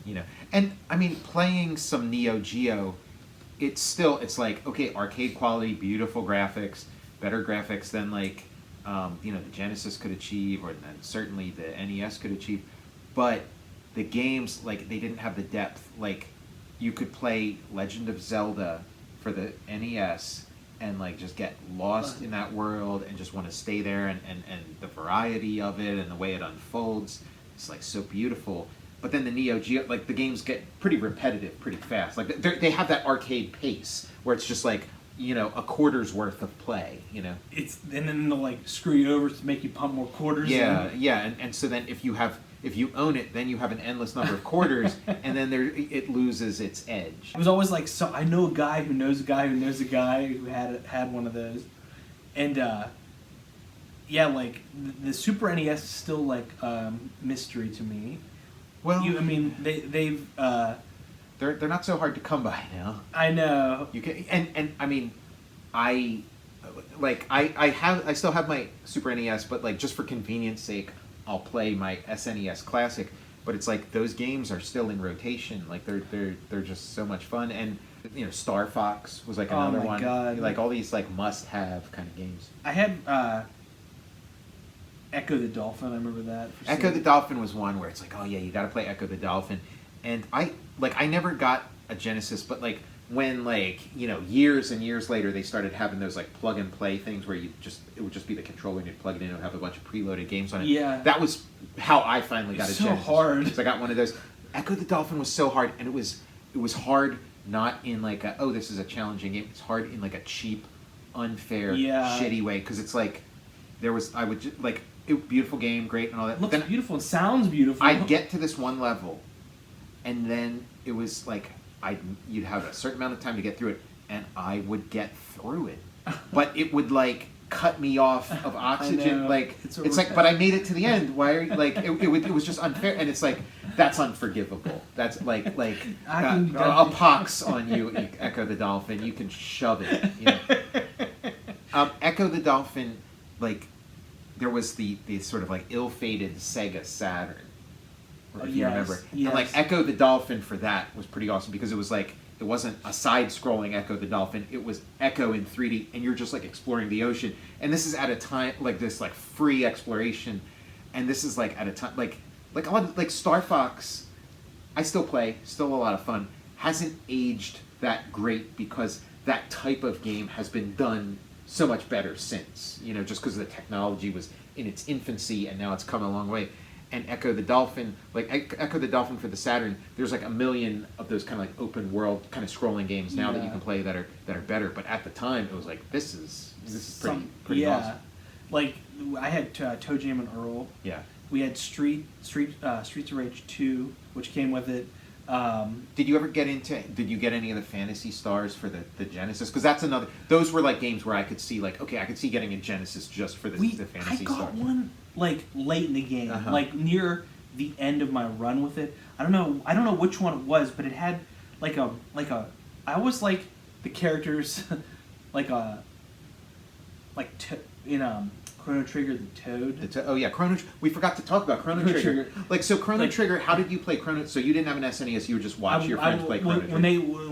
A: you know. And I mean, playing some Neo Geo, it's like, okay, arcade quality, beautiful graphics, better graphics than like, you know, the Genesis could achieve, or and certainly the NES could achieve. But the games, like, they didn't have the depth. Like, you could play Legend of Zelda for the NES and like just get lost in that world and just want to stay there, and the variety of it and the way it unfolds, it's like so beautiful. But then the Neo Geo, like the games get pretty repetitive pretty fast. Like they have that arcade pace where it's just like, you know, a quarter's worth of play, you know.
B: And then they'll like screw you over to make you pump more quarters.
A: Yeah, yeah, and so then if you own it, then you have an endless number of quarters, and then it loses its edge.
B: It was always like, so I know a guy who knows a guy who knows a guy who had one of those, and yeah, like the Super NES is still like mystery to me.
A: Well,
B: I mean they've
A: they're not so hard to come by now.
B: I know.
A: You can and I mean, I still have my Super NES, but like just for convenience sake, I'll play my SNES Classic, but it's like those games are still in rotation. Like they're just so much fun. And you know, Star Fox was like another one.
B: God.
A: Like all these like must-have kind of games.
B: I had Echo the Dolphin. I remember that.
A: Echo the Dolphin was one where it's like, oh yeah, you got to play Echo the Dolphin. And I never got a Genesis, but like when like, you know, years and years later they started having those like plug and play things where it would just be the controller and you'd plug it in and it would have a bunch of preloaded games on it.
B: Yeah.
A: That was how I finally got a Genesis.
B: So hard.
A: So I got one of those. Echo the Dolphin was so hard, and it was hard not in like a, oh, this is a challenging game. It's hard in like a cheap, unfair, shitty way, because it's like beautiful game, great and all that.
B: It looks beautiful. It sounds beautiful.
A: I'd get to this one level, and then it was like you'd have a certain amount of time to get through it, and I would get through it, but it would like cut me off of oxygen. Like it's like, but I made it to the end. Why are you like? It was just unfair, and it's like that's unforgivable. That's like a pox on you, Echo the Dolphin. You can shove it. You know? Echo the Dolphin, like there was the sort of like ill-fated Sega Saturn. If you remember.
B: Yes.
A: And like Echo the Dolphin for that was pretty awesome, because it was like, it wasn't a side-scrolling Echo the Dolphin, it was Echo in 3D, and you're just like exploring the ocean. And this is at a time like this, like free exploration, and this is like at a time like a lot of like Star Fox, I still play, still a lot of fun, hasn't aged that great because that type of game has been done so much better since, you know, just because the technology was in its infancy and now it's come a long way. And Echo the Dolphin, like Echo the Dolphin for the Saturn, there's like a million of those kind of like open world kind of scrolling games now that you can play that are better. But at the time, it was like this is pretty awesome.
B: Like I had Toe Jam and Earl.
A: Yeah.
B: We had Streets of Rage 2, which came with it.
A: Did you ever get into? Did you get any of the Fantasy Stars for the Genesis? Because that's another. Those were like games where I could see like, okay, I could see getting a Genesis just for the Fantasy Stars.
B: I got one like late in the game,
A: Uh-huh.
B: like near the end of my run with it. I don't know which one it was, but it had like a. I always like the characters, in Chrono Trigger, the Toad.
A: Oh yeah, we forgot to talk about Chrono Trigger. Like so, Chrono Trigger. How did you play Chrono? So you didn't have an SNES. You would just watch your friends play Chrono Trigger.
B: When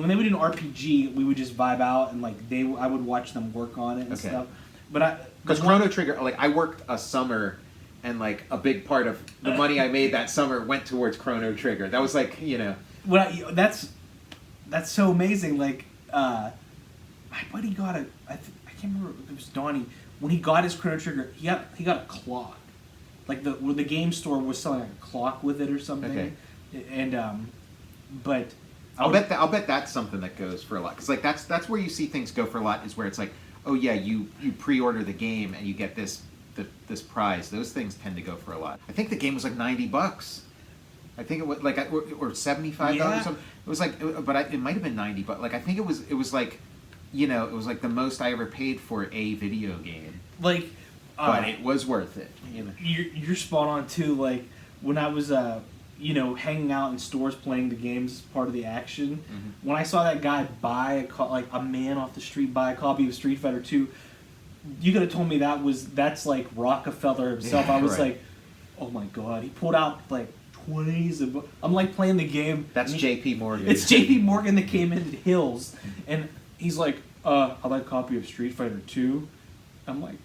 B: they would do an RPG, we would just vibe out and like I would watch them work on it and stuff. But
A: because Chrono Trigger, like I worked a summer, and like a big part of the money I made that summer went towards Chrono Trigger. That was like
B: that's so amazing. Like my buddy got I can't remember if it was Donnie. When he got his Chrono Trigger, he got a clock. Like the game store was selling like a clock with it or something.
A: Okay.
B: And but
A: I'll bet that's something that goes for a lot. Because like that's where you see things go for a lot, is where it's like, oh yeah, you pre-order the game and you get this prize. Those things tend to go for a lot. I think the game was like $90. I think it was like or $75 or something. It was like, but it might have been $90. But like I think it was like, it was like the most I ever paid for a video game.
B: Like,
A: but it was worth it.
B: You're spot on too. Like when I was hanging out in stores playing the games as part of the action. Mm-hmm. When I saw that guy buy a man off the street buy a copy of Street Fighter 2, you could have told me that's like Rockefeller himself. I was like, oh my god, he pulled out like 20s. I'm like playing the game.
A: That's J.P. Morgan.
B: It's J.P. Morgan that came into Hills, and he's like, I'd like a copy of Street Fighter 2. I'm like,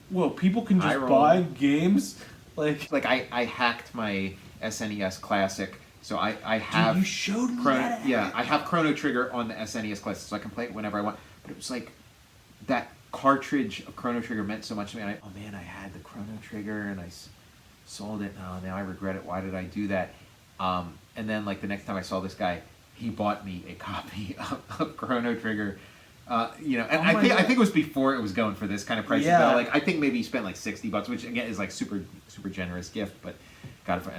B: whoa, people can just buy games? Like
A: I hacked my SNES Classic, so I have...
B: Dude, you showed me that.
A: Yeah, I have Chrono Trigger on the SNES Classic, so I can play it whenever I want. But it was like, that cartridge of Chrono Trigger meant so much to me. And I had the Chrono Trigger, and I sold it. Oh, now I regret it. Why did I do that? And then like the next time I saw this guy, he bought me a copy of Chrono Trigger. I think it was before it was going for this kind of price.
B: Yeah.
A: Like I think maybe he spent like $60, which again is like super generous gift, but got it for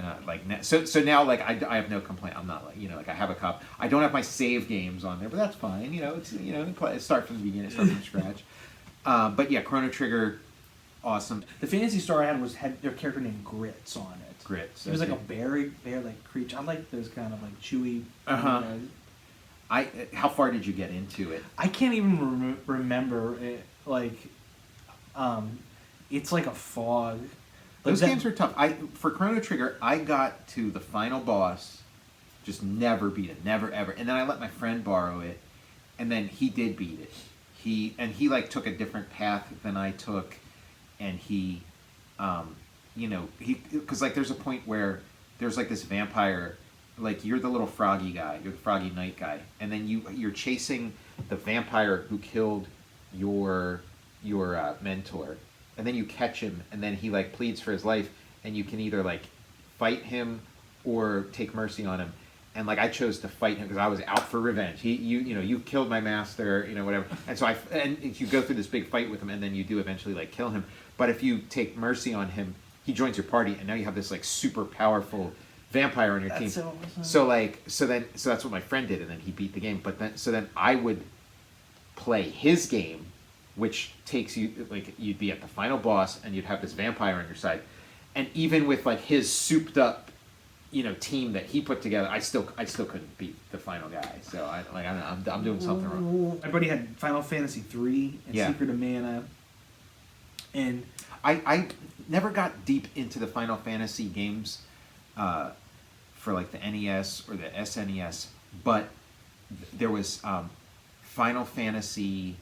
A: so now like I have no complaint. I'm not like I have a cop. I don't have my save games on there, but that's fine. It's start from the beginning, start from scratch. But yeah, Chrono Trigger, awesome.
B: The Fantasy Star I had their character named Grits on it.
A: Grits.
B: It was like a bear like creature. I like those kind of like chewy.
A: How far did you get into it?
B: I can't even remember it. Like, it's like a fog.
A: Those games were tough. For Chrono Trigger, I got to the final boss, just never beat it, never ever. And then I let my friend borrow it, and then he did beat it. He like took a different path than I took, and he because like there's a point where there's like this vampire. Like you're the little froggy guy, you're the froggy knight guy, and then you're chasing the vampire who killed your mentor, and then you catch him, and then he like pleads for his life, and you can either like fight him or take mercy on him, and like I chose to fight him because I was out for revenge. You killed my master, whatever, and so and you go through this big fight with him, and then you do eventually like kill him. But if you take mercy on him, he joins your party, and now you have this like super powerful vampire on your team.
B: So awesome.
A: So that's what my friend did, and then he beat the game. But then I would play his game, which takes you like you'd be at the final boss, and you'd have this vampire on your side, and even with like his souped up, team that he put together, I still couldn't beat the final guy. So I'm doing something wrong.
B: My buddy had Final Fantasy 3 and Secret of Mana, and
A: I never got deep into the Final Fantasy games. For like the NES or the SNES, but there was Final Fantasy,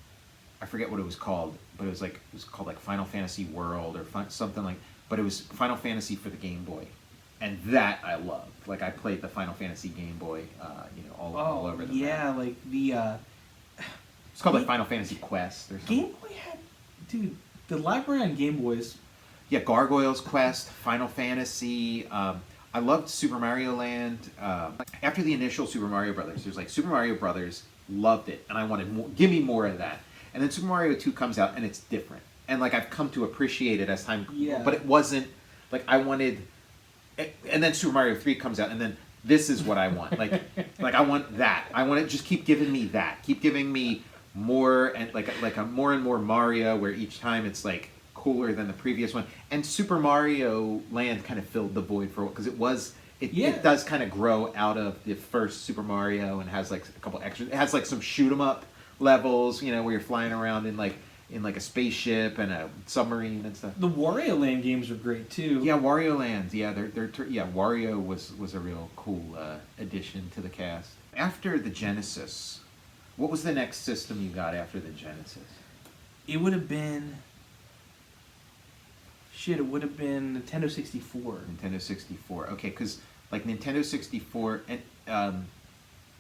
A: I forget what it was called, but it was called like Final Fantasy World or something like. But it was Final Fantasy for the Game Boy, and that I loved. Like I played the Final Fantasy Game Boy, all over the map.
B: Like the.
A: It's called like Final Fantasy Quest or something.
B: Game Boy had, dude, the library on Game Boys.
A: Yeah, Gargoyle's Quest, Final Fantasy. I loved Super Mario Land. After the initial Super Mario Brothers, there's like Super Mario Brothers, loved it, and I wanted more. Give me more of that. And then Super Mario 2 comes out, and it's different. And like I've come to appreciate it as time.
B: Yeah.
A: But it wasn't like I wanted. And then Super Mario 3 comes out, and then this is what I want. Like I want that. I want to just keep giving me that. Keep giving me more and like a more and more Mario, where each time it's like cooler than the previous one. And Super Mario Land kind of filled the void for because it does kind of grow out of the first Super Mario and has like a couple extra. It has like some shoot 'em up levels, you know, where you're flying around in like a spaceship and a submarine and stuff.
B: The Wario Land games are great too.
A: Yeah, Wario Land. Yeah, Wario was a real cool addition to the cast. After the Genesis, what was the next system you got after the Genesis?
B: It would have been. Shit, it would have been Nintendo 64.
A: Nintendo 64. Okay, because like Nintendo 64 and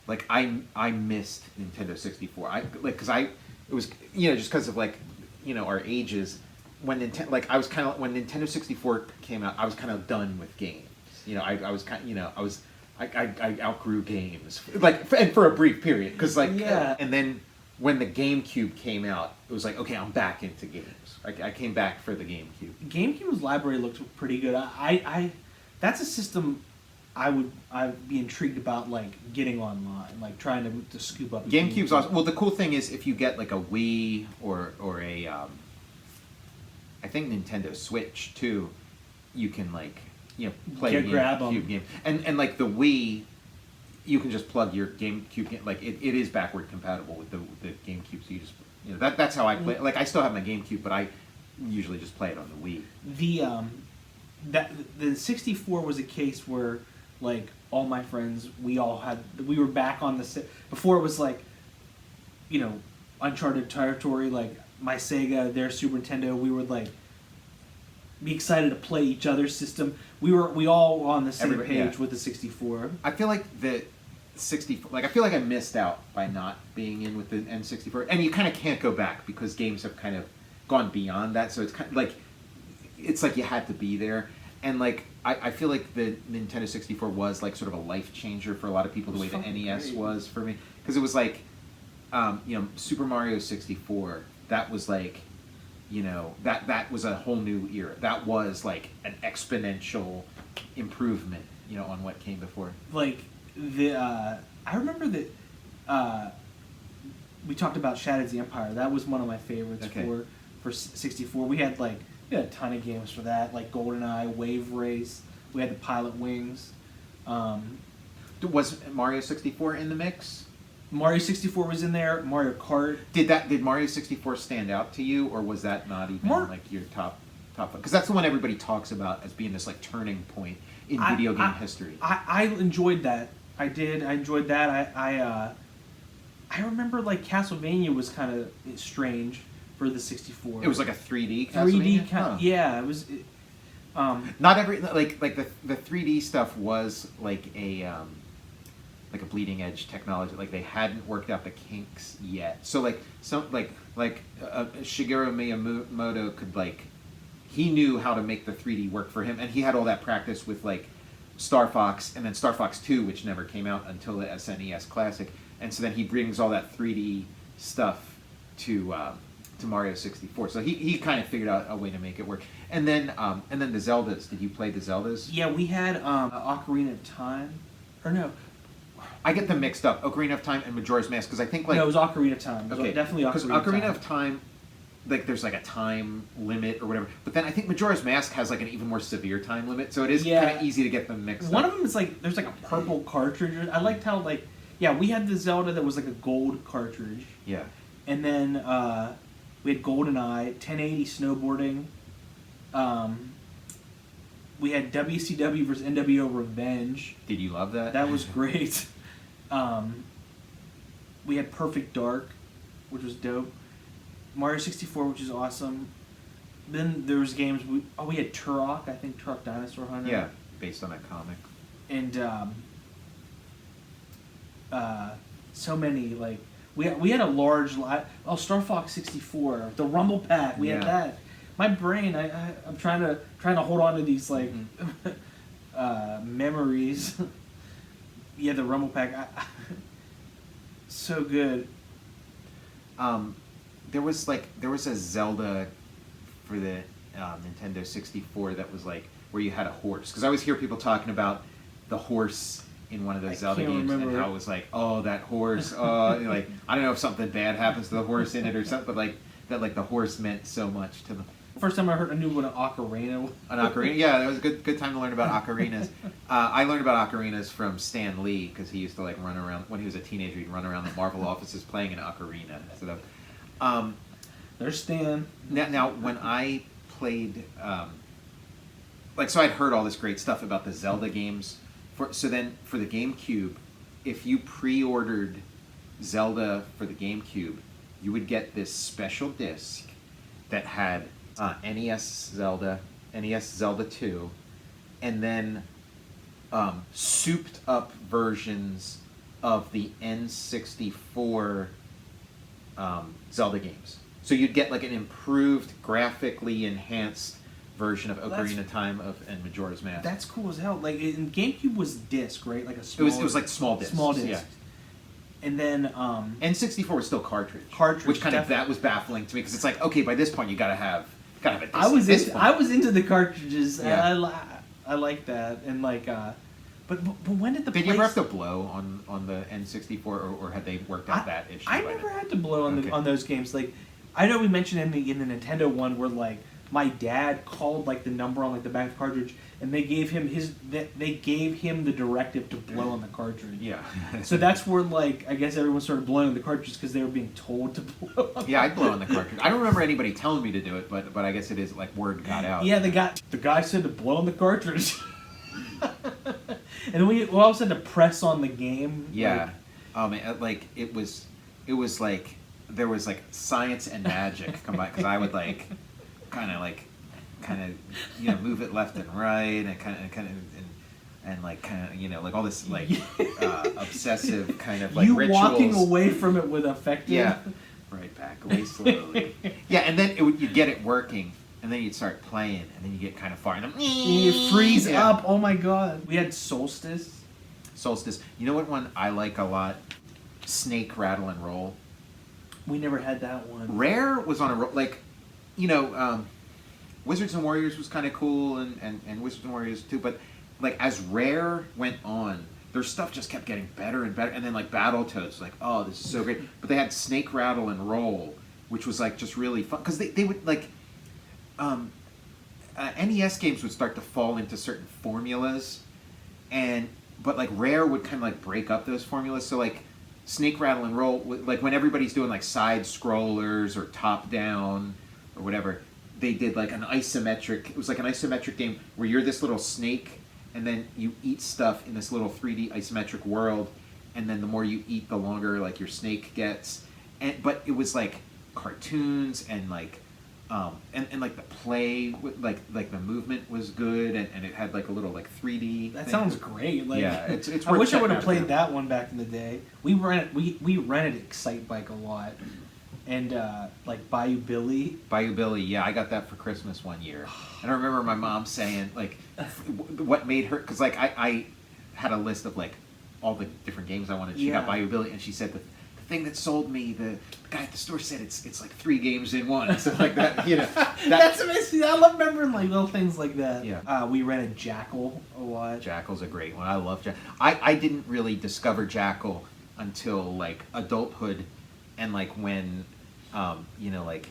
A: like I missed Nintendo 64. It was, you know, just because of like, you know, our ages. When when Nintendo 64 came out, I was kind of done with games. You know, I was kind, you know, I outgrew games and for a brief period because and then when the GameCube came out, it was like, okay, I'm back into games. I came back for the GameCube.
B: GameCube's library looked pretty good. I that's a system I'd be intrigued about, like getting online, like trying to scoop up.
A: GameCube's awesome. Well, the cool thing is if you get like a Wii or a I think Nintendo Switch too, you can like, you know, play GameCube game. And like the Wii, you can just plug your GameCube game. Like it is backward compatible with the GameCube, so you just, you know, that's how I play. Like I still have my GameCube, but I usually just play it on the Wii.
B: The 64 was a case where like all my friends, we were back on before it was like, you know, uncharted territory. Like my Sega, their Super Nintendo, we would like be excited to play each other's system. We all were on the same page with the 64.
A: I feel like the 64, like I feel like I missed out by not being in with the N64, and you kind of can't go back because games have kind of gone beyond that. So it's kind of like you had to be there, and like I feel like the Nintendo 64 was like sort of a life changer for a lot of people the way the NES was for me, because it was like, you know, Super Mario 64. That was like, you know, that was a whole new era. That was like an exponential improvement, you know, on what came before.
B: Like I remember that we talked about Shattered the Empire. That was one of my favorites for 64. We had a ton of games for that, like GoldenEye, Wave Race. We had the Pilot Wings.
A: Was Mario 64 in the mix?
B: Mario 64 was in there. Mario Kart.
A: Did Mario 64 stand out to you, or was that not even like your top? Because that's the one everybody talks about as being this like turning point in video game history.
B: I enjoyed that. I did. I enjoyed that. I remember like Castlevania was kind of strange for the 64.
A: It was like a 3D Castlevania?
B: 3D, yeah. It was.
A: Not every like the 3D stuff was like a bleeding edge technology. Like they hadn't worked out the kinks yet. So like Shigeru Miyamoto could he knew how to make the 3D work for him, and he had all that practice with like Star Fox and then Star Fox 2, which never came out until the SNES Classic. And so then he brings all that 3D stuff to Mario 64. So he kind of figured out a way to make it work. And then the Zeldas. Did you play the Zeldas?
B: Yeah, we had Ocarina of Time. Or no.
A: I get them mixed up. Ocarina of Time and Majora's Mask, because I think
B: No, it was Ocarina of Time.
A: Okay,
B: definitely Ocarina of Time.
A: Because Ocarina of Time, like there's like a time limit or whatever. But then I think Majora's Mask has like an even more severe time limit, so it is kind of easy to get them mixed up.
B: One of them is like there's like a purple cartridge. I liked how we had the Zelda that was like a gold cartridge.
A: Yeah.
B: And then we had GoldenEye, 1080 snowboarding. We had WCW versus NWO Revenge.
A: Did you love that?
B: That was great. We had Perfect Dark, which was dope. Mario 64, which is awesome. Then there was games. We had Turok. I think Turok Dinosaur Hunter.
A: Yeah, based on a comic.
B: And so many we had a large lot. Oh, Star Fox 64, the Rumble Pack. We had that. My brain, I'm trying to hold on to these memories. Yeah, the Rumble Pack, so good.
A: There was a Zelda for the Nintendo 64 that was like where you had a horse, because I always hear people talking about the horse in one of those
B: I
A: Zelda
B: can't
A: games, and
B: remember.
A: how it was like, oh, that horse, like I don't know if something bad happens to the horse in it or something, but like that, like the horse meant so much to them.
B: First time I knew what an ocarina was.
A: An ocarina, yeah, that was a good time to learn about ocarinas. I learned about ocarinas from Stan Lee because he used to like run around when he was a teenager. He'd run around the Marvel offices playing an ocarina. So,
B: There's Stan.
A: now when I played, so I'd heard all this great stuff about the Zelda games. So then for the GameCube, if you pre-ordered Zelda for the GameCube, you would get this special disc that had NES Zelda, NES Zelda 2, and then souped up versions of the N64 Zelda games. So you'd get like an improved, graphically enhanced version of Ocarina of Time and Majora's Mask.
B: That's cool as hell. Like, in GameCube was disc, right? Like a small.
A: It was like small discs.
B: Small discs.
A: Yeah.
B: And then
A: N64 was still cartridge. Which that was baffling to me because it's like, okay, by this point you gotta have a disc.
B: I was into the cartridges. Yeah. I like that, and like, but when did the
A: did you ever have to blow on the N64 or had they worked out that issue?
B: I never had to blow on those games. Like, I know we mentioned in the Nintendo one where like my dad called like the number on like the back of the cartridge, and they gave him the directive to blow on the cartridge.
A: Yeah.
B: So that's where like I guess everyone started blowing on the cartridges because they were being told to blow.
A: Yeah, I'd blow on the cartridge. I don't remember anybody telling me to do it, but I guess it is like word got out.
B: Yeah, the guy said to blow on the cartridge. And then we also had to press on the game.
A: Yeah. Like it was like there was like science and magic combined because I would like kind of move it left and right and like all this like obsessive kind of like
B: you
A: rituals.
B: Walking away from it with effective.
A: Yeah. Right back away slowly. Yeah, and then you'd get it working. And then you'd start playing, and then you get kind of far, and then
B: you freeze up. Oh my god! We had Solstice.
A: You know what one I like a lot? Snake, Rattle, and Roll.
B: We never had that one.
A: Rare was on a roll. Like, Wizards and Warriors was kind of cool, and Wizards and Warriors too. But like as Rare went on, their stuff just kept getting better and better. And then like Battletoads, like, oh, this is so great. But they had Snake, Rattle, and Roll, which was like just really fun because they would like. NES games would start to fall into certain formulas, but like Rare would kind of like break up those formulas. So like Snake, Rattle, and Roll, like when everybody's doing like side scrollers or top down or whatever, they did like an isometric. It was like an isometric game where you're this little snake, and then you eat stuff in this little 3D isometric world, and then the more you eat, the longer like your snake gets. But it was like cartoons and like. And like the play, like the movement was good, and it had like a little like 3D.
B: That sounds great. Like,
A: yeah, it's.
B: I wish I would have played that one back in the day. We rented Excite Bike a lot, and like Bayou Billy.
A: Yeah, I got that for Christmas one year, and I remember my mom saying like, what made her because like I had a list of like all the different games I wanted. She got Bayou Billy, and she said the thing that sold me, the guy at the store said it's like 3 games in one, so like that,
B: That's amazing. I love remembering like little things like that.
A: Yeah.
B: We rented Jackal a lot.
A: Jackal's a great one. I love Jackal. I didn't really discover Jackal until like adulthood, and like when, like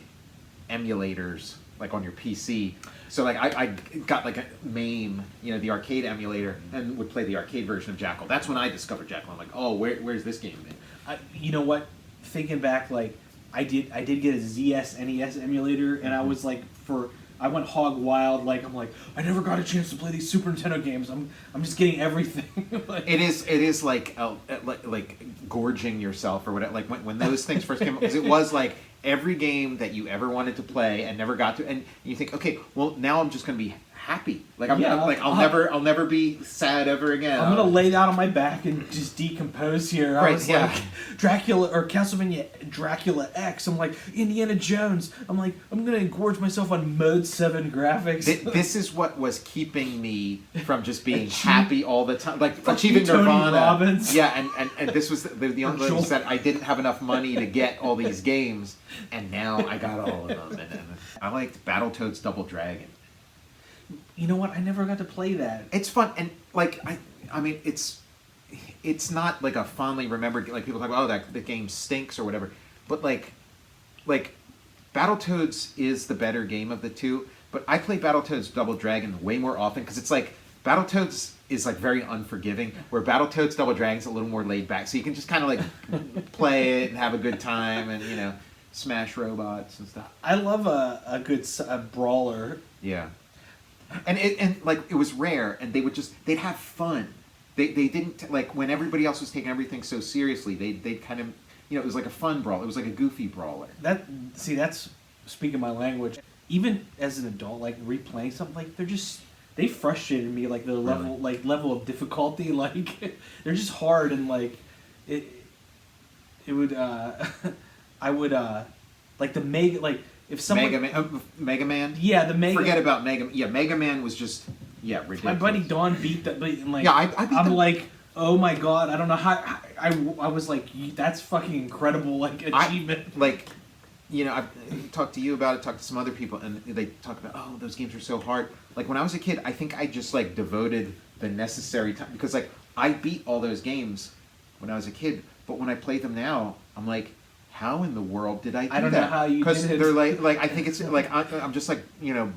A: emulators like on your PC. So like I got like a MAME, the arcade emulator, and would play the arcade version of Jackal. That's when I discovered Jackal. I'm like, oh, where's this game been?
B: You know what? Thinking back, like I did get a ZS NES emulator, and I was like, I went hog wild. Like I'm like, I never got a chance to play these Super Nintendo games. I'm just getting everything. Like,
A: it is like gorging yourself or whatever. Like when those things first came up, because it was like every game that you ever wanted to play and never got to, and you think, okay, well now I'm just gonna be happy. Like I'll never be sad ever again.
B: I'm gonna lay down on my back and just decompose here. I was like Dracula or Castlevania Dracula X. I'm like Indiana Jones. I'm like I'm gonna engorge myself on Mode 7 graphics.
A: This is what was keeping me from just being happy all the time. Like achieving Nirvana.
B: Robbins.
A: Yeah, and this was the only thing that I didn't have enough money to get all these games, and now I got all of them. And I liked Battletoads Double Dragon.
B: You know what? I never got to play that.
A: It's fun, and like I mean, it's it's not like a fondly remembered, like people talk about, oh, that the game stinks or whatever. But like Battletoads is the better game of the two. But I play Battletoads Double Dragon way more often because it's like Battletoads is like very unforgiving, where Battletoads Double Dragon's a little more laid back, so you can just kind of like play it and have a good time and smash robots and stuff.
B: I love a good brawler.
A: Yeah, and like it was rare, and they'd have fun. They didn't like when everybody else was taking everything so seriously. They kind of it was like a fun brawl. It was like a goofy brawler.
B: That's speaking my language. Even as an adult, like replaying something, like they frustrated me. Like the level of difficulty, like they're just hard and like it would I would like the if someone
A: Mega Man.
B: Yeah, the Mega.
A: Forget about Mega. Yeah, Mega Man was just ridiculous.
B: My buddy Don beat that, and like
A: I beat
B: I'm
A: them.
B: like, oh my god, I don't know how I was like, that's fucking incredible, like achievement.
A: I've talked to you about it, talked to some other people, and they talk about, oh, those games are so hard. Like, when I was a kid, I think I just, like, devoted the necessary time. Because, like, I beat all those games when I was a kid, but when I play them now, I'm like, how in the world did I do that?
B: I don't know how you did it.
A: Because they're, like, I think it's, like, I'm just, like,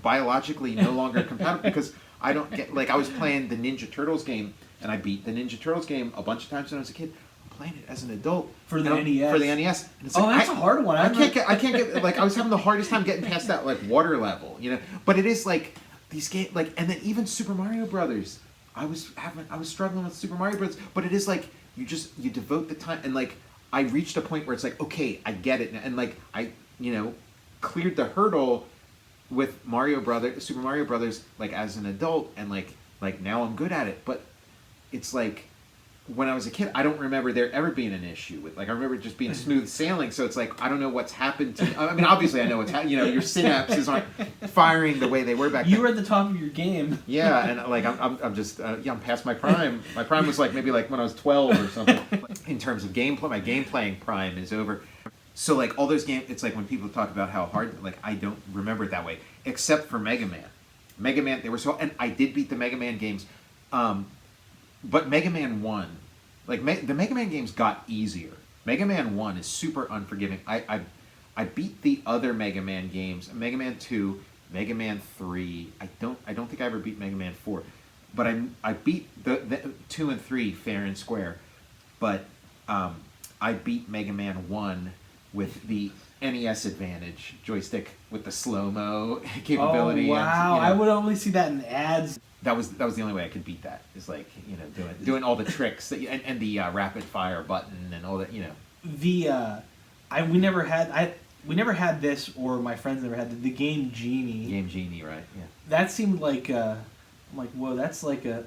A: biologically no longer compatible. Because I don't get, like, I was playing the Ninja Turtles game, and I beat the Ninja Turtles game a bunch of times when I was a kid. Playing it as an adult
B: for the NES.
A: For the NES. And it's
B: that's a hard one.
A: I can't get like I was having the hardest time getting past that like water level, But it is like these games and then even Super Mario Brothers. I was struggling with Super Mario Brothers, but it is like you devote the time and like I reached a point where it's like, okay, I get it, and like I cleared the hurdle with Super Mario Brothers like as an adult, and like now I'm good at it, but it's like when I was a kid, I don't remember there ever being an issue with, like, I remember just being smooth sailing, so it's like, I don't know what's happened to, I mean, obviously I know what's happened, your synapses aren't firing the way they were back then.
B: You were at the top of your game.
A: Yeah, and, like, I'm just, I'm past my prime. My prime was, like, maybe, like, when I was 12 or something. In terms of gameplay, my game playing prime is over. So, like, all those games, it's like when people talk about how hard, like, I don't remember it that way, except for Mega Man. Mega Man, they were so, and I did beat the Mega Man games, but Mega Man 1, like, the Mega Man games got easier. Mega Man 1 is super unforgiving. I beat the other Mega Man games, Mega Man 2, Mega Man 3. I don't think I ever beat Mega Man 4. But I beat the 2 and 3 fair and square. But I beat Mega Man 1 with the NES Advantage joystick with the slow-mo capability.
B: Oh, wow.
A: And,
B: I would only see that in ads.
A: That was the only way I could beat that. Is like doing all the tricks that and the rapid fire button and all that.
B: We never had this, or my friends never had the Game Genie.
A: Game Genie, right? Yeah.
B: That seemed like I'm like, whoa, that's like a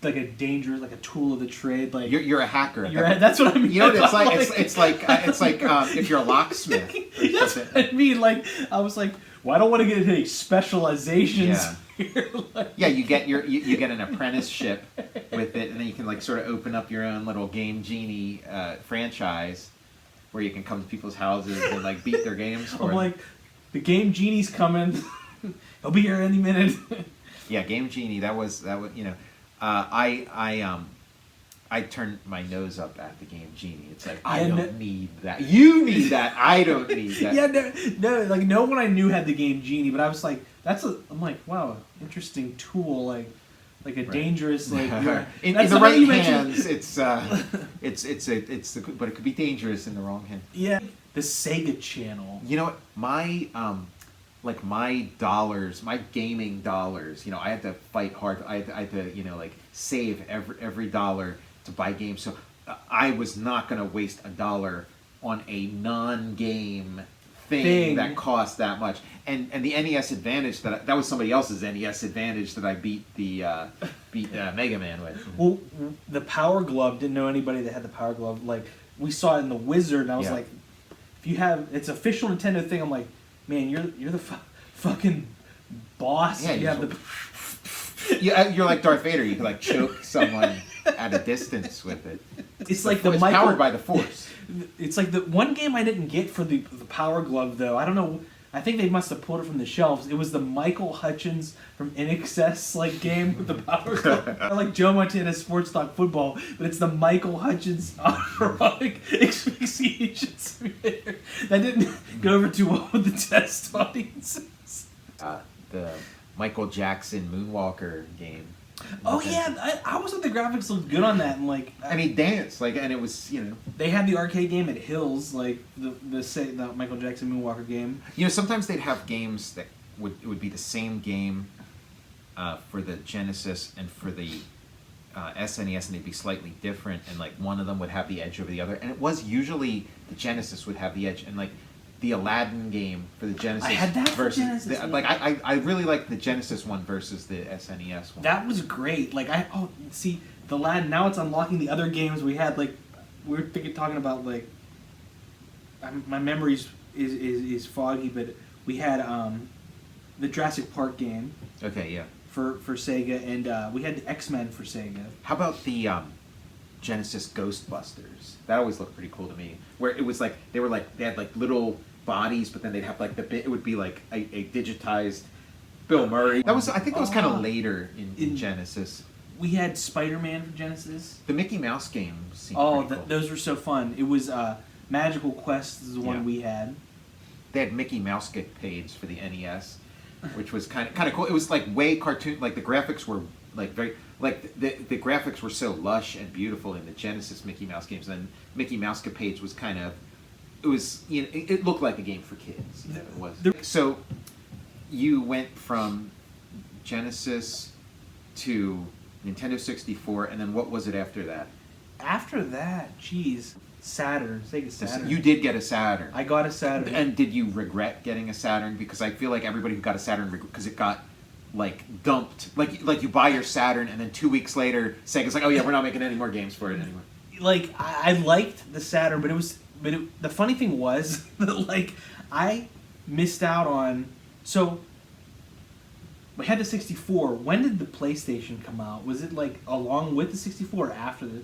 B: dangerous, like a tool of the trade. Like
A: you're a hacker.
B: That's what I mean.
A: You know what it's like? It's like if you're a locksmith.
B: That's what I mean. Like I was like, well, I don't want to get into any specializations.
A: Yeah.
B: Here.
A: Yeah, you get you get an apprenticeship with it, and then you can like sort of open up your own little Game Genie franchise where you can come to people's houses and like beat their games for them.
B: I'm like, the Game Genie's coming. He'll be here any minute.
A: Yeah, Game Genie. That was I turned my nose up at the Game Genie. It's like, I don't need that. You need that. I don't need that.
B: Yeah, no, like no one I knew had the Game Genie, but I was like, I'm like, wow, interesting tool, like a dangerous, like
A: in the right hands, but it could be dangerous in the wrong hand.
B: Yeah, the SEGA channel.
A: You know what? My dollars, my gaming dollars. I had to fight hard. I had to like save every dollar to buy games. So I was not going to waste $1 on a non-game thing that cost that much. And the NES Advantage that was somebody else's NES Advantage that I beat Mega Man with.
B: Well, the Power Glove, didn't know anybody that had the Power Glove. Like we saw it in the Wizard, and I was like, if you have, it's official Nintendo thing. I'm like, man, you're the fucking boss.
A: Yeah,
B: you have the.
A: You're like Darth Vader. You can like choke someone at a distance with it.
B: It's like
A: it's powered by the Force.
B: It's like the one game I didn't get for the Power Glove though. I don't know. I think they must have pulled it from the shelves. It was the Michael Hutchins from InXS like game with the power glove. Like Joe Montana's Sports Talk Football, but it's the Michael Hutchins autoerotic asphyxiation simulator. That didn't go over too well with the test audiences.
A: The Michael Jackson Moonwalker game.
B: Oh yeah, I always thought the graphics looked good on that, and like
A: and he danced and it was
B: they had the arcade game at Hills, like the Michael Jackson Moonwalker game.
A: Sometimes they'd have games that would be the same game for the Genesis and for the SNES, and they'd be slightly different, and like one of them would have the edge over the other, and it was usually the Genesis would have the edge, and like the Aladdin game for the Genesis.
B: I had that
A: versus
B: for Genesis.
A: I really liked the Genesis one versus the SNES one.
B: That was great. Like see the Aladdin. Now it's unlocking the other games we had. Like we were talking about like my memories is foggy, but we had the Jurassic Park game.
A: Okay, yeah.
B: For Sega, and we had the X-Men for Sega.
A: How about the Genesis Ghostbusters? That always looked pretty cool to me. Where it was like they had like little bodies, but then they'd have like it would be like a digitized Bill Murray. I think that was kind of later in Genesis.
B: We had Spider-Man for Genesis.
A: The Mickey Mouse game seemed pretty cool.
B: Those were so fun. It was Magical Quest is the one we had.
A: They had Mickey Mouse Capades for the NES, which was kind of cool. It was like way cartoon. Like the graphics were like very the graphics were so lush and beautiful in the Genesis Mickey Mouse games. And Mickey Mouse Capades was it looked like a game for kids. It was. So you went from Genesis to Nintendo 64, and then what was it after that?
B: After that, geez, Saturn, Sega Saturn.
A: You did get a Saturn.
B: I got a Saturn.
A: And did you regret getting a Saturn? Because I feel like everybody who got a Saturn, because it got like dumped. Like you buy your Saturn, and then 2 weeks later, Sega's like, oh yeah, we're not making any more games for it anymore.
B: Like I liked the Saturn, but the funny thing was that like I missed out on. So we had the 64. When did the PlayStation come out? Was it like along with the 64 or after the?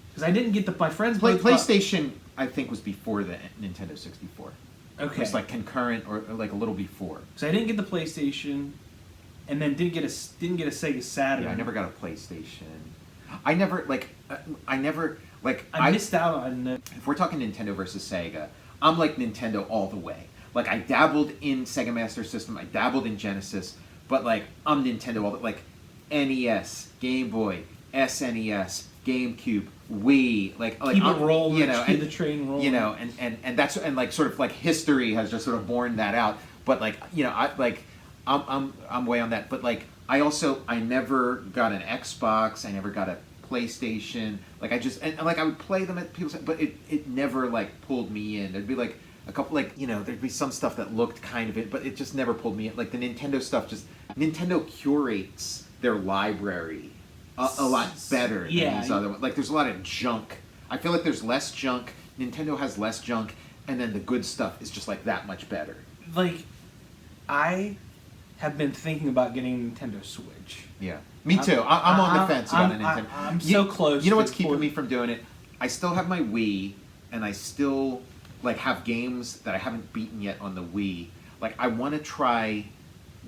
B: Because I didn't get my friends.
A: PlayStation, I think, was before the Nintendo 64.
B: Okay.
A: It was like concurrent or like a little before.
B: So I didn't get the PlayStation, and then didn't get a Sega Saturn.
A: Yeah, I never got a PlayStation. I missed out on. If we're talking Nintendo versus Sega, I'm like Nintendo all the way. Like I dabbled in Sega Master System, I dabbled in Genesis, but like I'm Nintendo all the like NES, Game Boy, SNES, GameCube, Wii, like
B: keep it rolling,
A: and
B: the train rolling,
A: and that's and like sort of like history has just sort of borne that out. But like I'm way on that. But like I never got an Xbox, I never got a PlayStation. Like I would play them at people's, but it never like pulled me in. There'd be like a couple there'd be some stuff that looked kind of it, but it just never pulled me in. Like the Nintendo stuff, Nintendo curates their library a lot better than these other ones. Like there's a lot of junk. I feel like there's less junk. Nintendo has less junk, and then the good stuff is just like that much better.
B: Like I have been thinking about getting a Nintendo Switch.
A: Yeah, me too. I'm on the fence about a Nintendo.
B: I'm so close.
A: You know what's keeping me from doing it? I still have my Wii, and I still like have games that I haven't beaten yet on the Wii. Like I want to try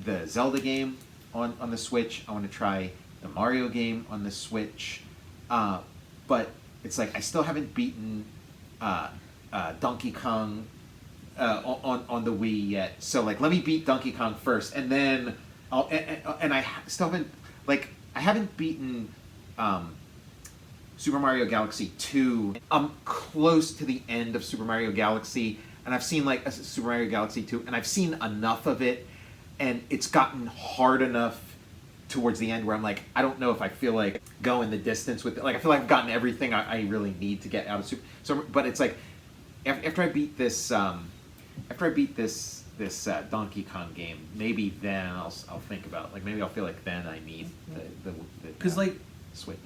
A: the Zelda game on the Switch. I want to try the Mario game on the Switch, but it's like I still haven't beaten Donkey Kong on the Wii yet. So like let me beat Donkey Kong first, and then and I still haven't I haven't beaten Super Mario Galaxy 2. I'm close to the end of Super Mario Galaxy, and I've seen like Super Mario Galaxy 2, and I've seen enough of it, and it's gotten hard enough towards the end where I'm like, I don't know if I feel like going the distance with it. Like I feel like I've gotten everything I really need to get out of Super. So, but it's like after I beat this Donkey Kong game, maybe then I'll think about maybe I'll feel like then I need the
B: because
A: Switch.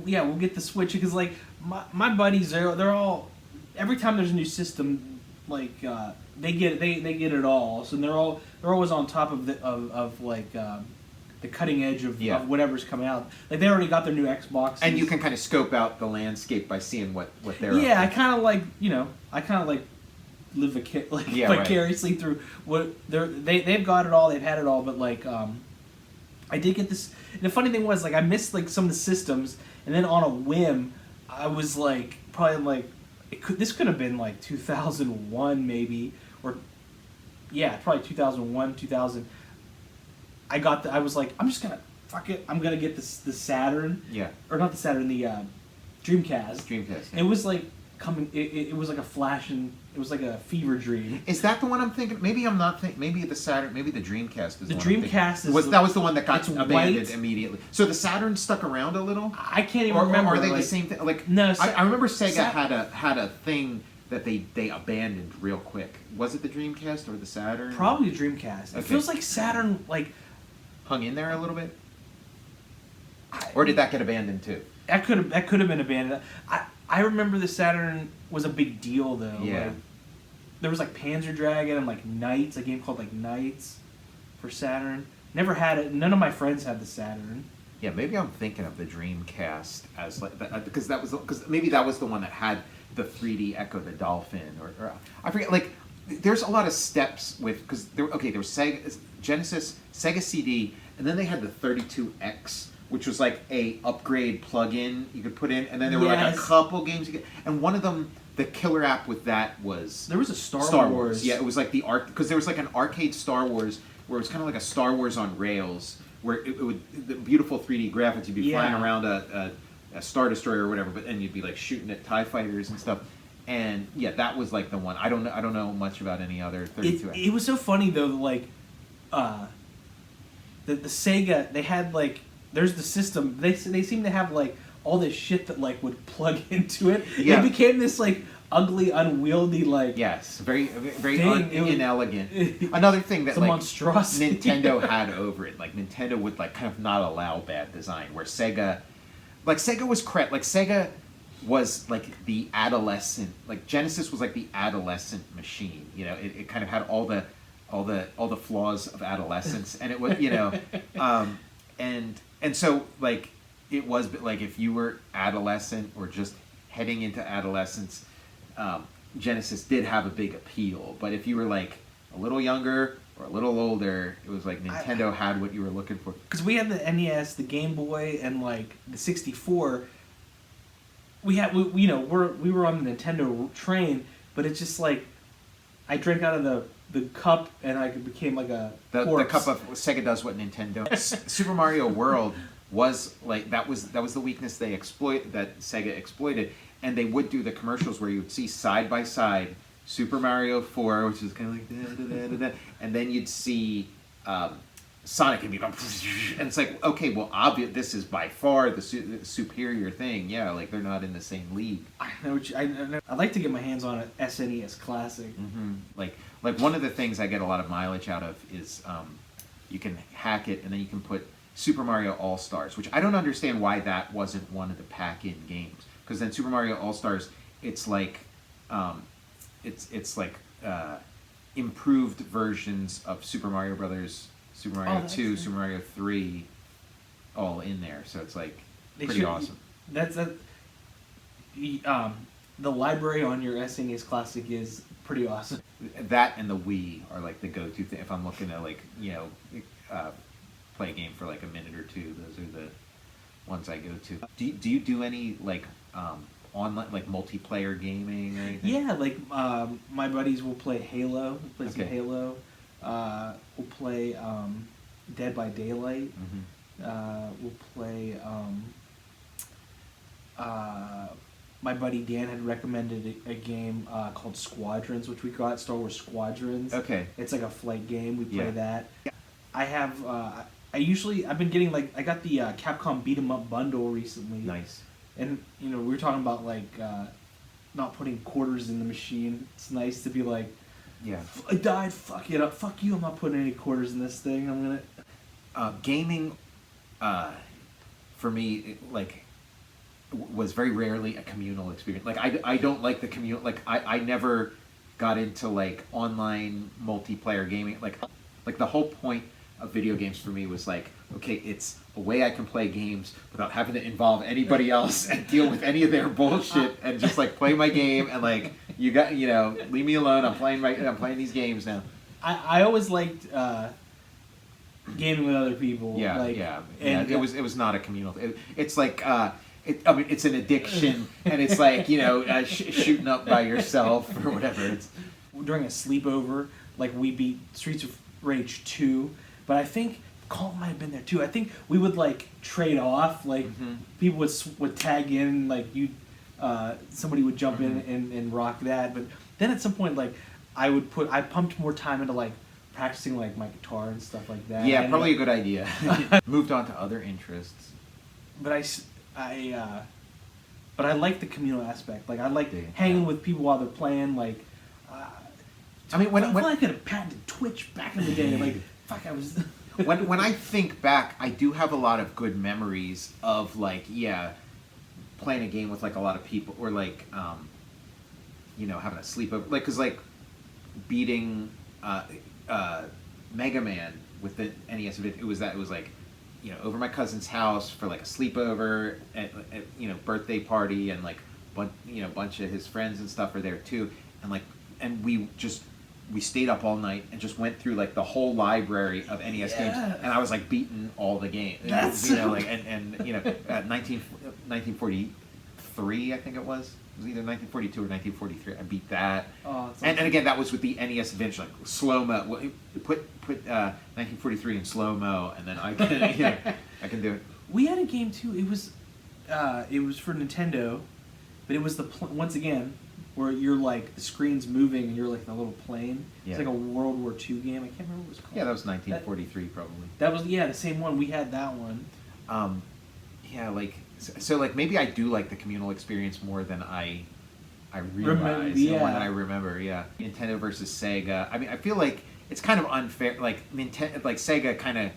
B: We'll get the Switch because like my buddies they're all every time there's a new system they get it all, so they're always on top of the cutting edge of whatever's coming out. Like they already got their new Xbox,
A: and you can kind of scope out the landscape by seeing what they're.
B: Yeah, I kind of like live
A: Yeah, right.
B: vicariously through what they've got it all, they've had it all, but like I did get this. And the funny thing was, like, I missed like some of the systems, and then on a whim, I was like, probably like, this could have been like 2001 maybe, or yeah, probably 2001, 2000. I was like, I'm just gonna fuck it. I'm gonna get the Saturn.
A: Yeah.
B: Or not the Saturn, the Dreamcast.
A: Dreamcast. Yeah.
B: It was like coming. It was like a flash, and it was like a fever dream.
A: Is that the one I'm thinking? Maybe I'm not thinking. Maybe the Saturn. Maybe the Dreamcast is
B: The
A: one
B: Dreamcast
A: I'm thinking. That was the one that got
B: it's
A: abandoned
B: white.
A: immediately. So the Saturn stuck around a little.
B: I can't even
A: Or
B: remember.
A: are they
B: like,
A: the same thing? Like
B: No,
A: I remember Sega had a thing that they abandoned real quick. Was it the Dreamcast or the Saturn?
B: Probably Dreamcast.
A: Okay.
B: It feels like Saturn, like
A: Hung in there a little bit. Or did that get abandoned too?
B: that could have been abandoned. I remember the Saturn was a big deal though.
A: Yeah.
B: Like, there was like Panzer Dragon and like Knights, a game called like Knights for Saturn. Never had it. None of my friends had the Saturn.
A: Yeah, maybe I'm thinking of the Dreamcast as like because maybe that was the one that had the 3D Echo the Dolphin or I forget. Like, there's a lot of steps with because there was Sega Genesis, Sega CD, and then they had the 32X, which was like a upgrade plug-in you could put in, and then there were like a couple games you could, and one of them, the killer app with that was
B: There was a Star Wars.
A: Yeah, it was like because there was like an arcade Star Wars where it was kind of like a Star Wars on rails, where it would the beautiful 3D graphics. You'd be flying around a Star Destroyer or whatever, and you'd be like shooting at TIE fighters and stuff. And yeah, that was like the one. I don't know much about any other 32.
B: It was so funny though, like the Sega, they had like, there's the system. They seem to have like all this shit that like would plug into it.
A: Yeah.
B: It became this like ugly, unwieldy like.
A: Yes, very
B: thing.
A: inelegant. Another thing that
B: It's a
A: like
B: monstrosity.
A: Nintendo had over it, like Nintendo would like kind of not allow bad design. Where Sega was like the adolescent, like Genesis was like the adolescent machine. You know, it kind of had all the flaws of adolescence, and it was, you know, and so like it was like if you were adolescent or just heading into adolescence, Genesis did have a big appeal. But if you were like a little younger or a little older, it was like Nintendo had what you were looking for.
B: Because we had the NES, the Game Boy, and like the 64. We were on the Nintendo train, but it's just like I drank out of the cup and I became like a
A: the cup of Sega does what Nintendo. Super Mario World was like that was the weakness that Sega exploited, and they would do the commercials where you would see side by side Super Mario 4, which is kind of like da, da, da, da, da, and then you'd see Sonic and be going, and it's like, okay, well, this is by far the superior thing. Yeah, like they're not in the same league.
B: I know. I'd like to get my hands on an SNES Classic.
A: Mm-hmm. Like one of the things I get a lot of mileage out of is you can hack it and then you can put Super Mario All Stars, which I don't understand why that wasn't one of the pack-in games. Because then Super Mario All Stars, it's like improved versions of Super Mario Brothers, Super Mario 2, Super Mario 3, all in there. So it's like pretty awesome.
B: The library on your SNES Classic is pretty awesome.
A: That and the Wii are like the go-to thing. If I'm looking to like, play a game for like a minute or two, those are the ones I go to. Do you do any like online like multiplayer gaming or anything?
B: Yeah, like my buddies will play Halo. We'll play some Halo. We'll play Dead by Daylight.
A: Mm-hmm.
B: We'll play. My buddy Dan had recommended a game called Squadrons, which we got Star Wars Squadrons.
A: Okay.
B: It's like a flight game. We play
A: Yeah.
B: that. I have. I've been getting like I got the Capcom Beat 'em Up bundle recently.
A: Nice.
B: And we were talking about like not putting quarters in the machine. It's nice to be like,
A: yeah,
B: I died. Fuck it up. Fuck you. I'm not putting any quarters in this thing. I'm gonna.
A: Gaming, for me, was very rarely a communal experience. Like I don't like the communal. Like I never got into like online multiplayer gaming. Like the whole point of video games for me was like, okay, it's a way I can play games without having to involve anybody else and deal with any of their bullshit and just like play my game and like You got, leave me alone. I'm playing these games now.
B: I always liked gaming with other people.
A: Yeah,
B: like,
A: yeah.
B: And
A: it was not a communal. It's like it's an addiction, and it's like shooting up by yourself or whatever. It's
B: during a sleepover, like we beat Streets of Rage 2, but I think Colt might have been there too. I think we would like trade off, like people would tag in, like somebody would jump in and rock that, but then at some point like I pumped more time into like practicing like my guitar and stuff like that.
A: Yeah,
B: and,
A: probably a good idea. Moved on to other interests.
B: But I like the communal aspect. Like I like hanging with people while they're playing. Like,
A: I mean, when
B: I could have patented Twitch back in the day. Like, fuck, I was.
A: when I think back, I do have a lot of good memories of like playing a game with like a lot of people, or like having a sleepover, like because like beating Mega Man with the NES. It was like over my cousin's house for like a sleepover at birthday party, and like bunch of his friends and stuff are there too, and we stayed up all night and just went through like the whole library of NES games, and I was like beating all the games.
B: That's
A: 1943 I think it was. It was either 1942 or 1943. I beat that.
B: Oh,
A: and again, that was with the NES Adventure, like slow-mo. Put 1943 in slow-mo, and then I can do it.
B: We had a game too. It was for Nintendo, but it was once again where you're like the screen's moving and you're like in a little plane.
A: Yeah.
B: It's like a World War II game. I can't remember what it was called.
A: Yeah, that was 1943 probably.
B: That was the same one. We had that one.
A: So like maybe I do like the communal experience more than I realize, more than I remember. Yeah, Nintendo versus Sega. I mean, I feel like it's kind of unfair. Like Nintendo, like Sega, kind of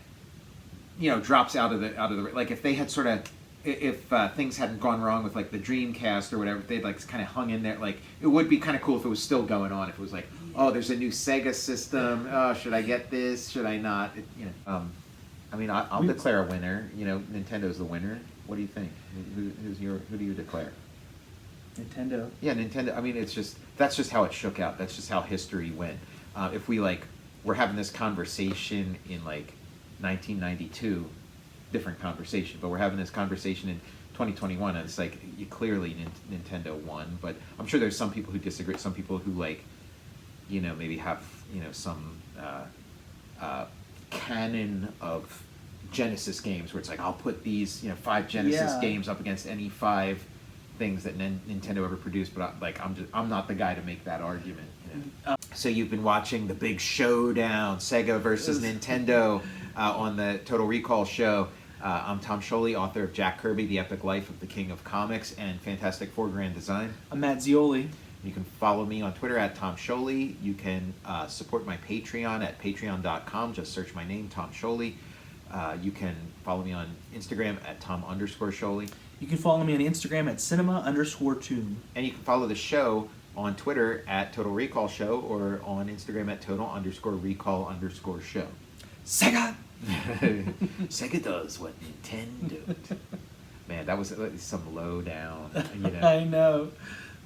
A: drops out of the like if they had sort of if things hadn't gone wrong with like the Dreamcast or whatever, if they'd like kind of hung in there. Like it would be kind of cool if it was still going on. If it was like, oh, there's a new Sega system. Oh, should I get this? Should I not? I mean, I'll declare a winner. Nintendo's the winner. What do you think? Who do you declare?
B: Nintendo.
A: Yeah, Nintendo. I mean, that's just how it shook out. That's just how history went. If we're having this conversation in like 1992, different conversation, but we're having this conversation in 2021, and it's like clearly Nintendo won. But I'm sure there's some people who disagree. Some people who maybe have some canon of Genesis games where it's like I'll put these 5 Genesis games up against any 5 things that Nintendo ever produced, but I'm not the guy to make that argument. So you've been watching the big showdown, Sega versus Nintendo, on the Total Recall show. I'm Tom Scioli, author of Jack Kirby, The Epic Life of the King of Comics, and Fantastic Four Grand Design.
B: I'm Matt Zeoli.
A: You can follow me on Twitter at Tom Scioli. You can support my Patreon at patreon.com. Just search my name, Tom Scioli. You can follow me on Instagram at Tom_Scioli.
B: You can follow me on Instagram at cinema_tune.
A: And you can follow the show on Twitter at Total Recall Show, or on Instagram at Total_Recall_show.
B: Sega!
A: Sega does what Nintendo. Man, that was some low down.
B: I know.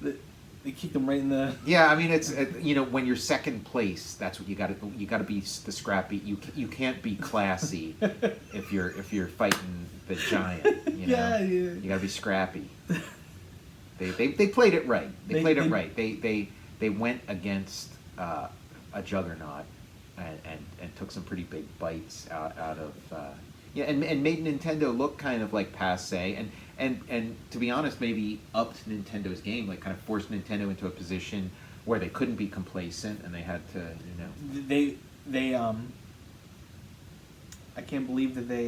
B: They kicked them right in the.
A: Yeah, I mean it's when you're second place, that's what you got to be the scrappy. You can't be classy if you're fighting the giant.
B: Yeah.
A: You got to be scrappy. They played it right. They played it right. They went against a juggernaut and took some pretty big bites out of and made Nintendo look kind of like passe, and to be honest, maybe upped Nintendo's game, like kind of forced Nintendo into a position where they couldn't be complacent and they had to
B: they I can't believe that they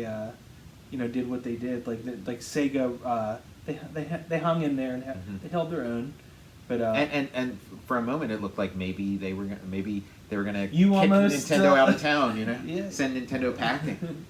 B: did what they did, like Sega they hung in there and they held their own, but
A: and for a moment it looked like maybe they were gonna kick
B: you
A: Nintendo
B: almost
A: out of town,
B: Yeah.
A: send Nintendo packing.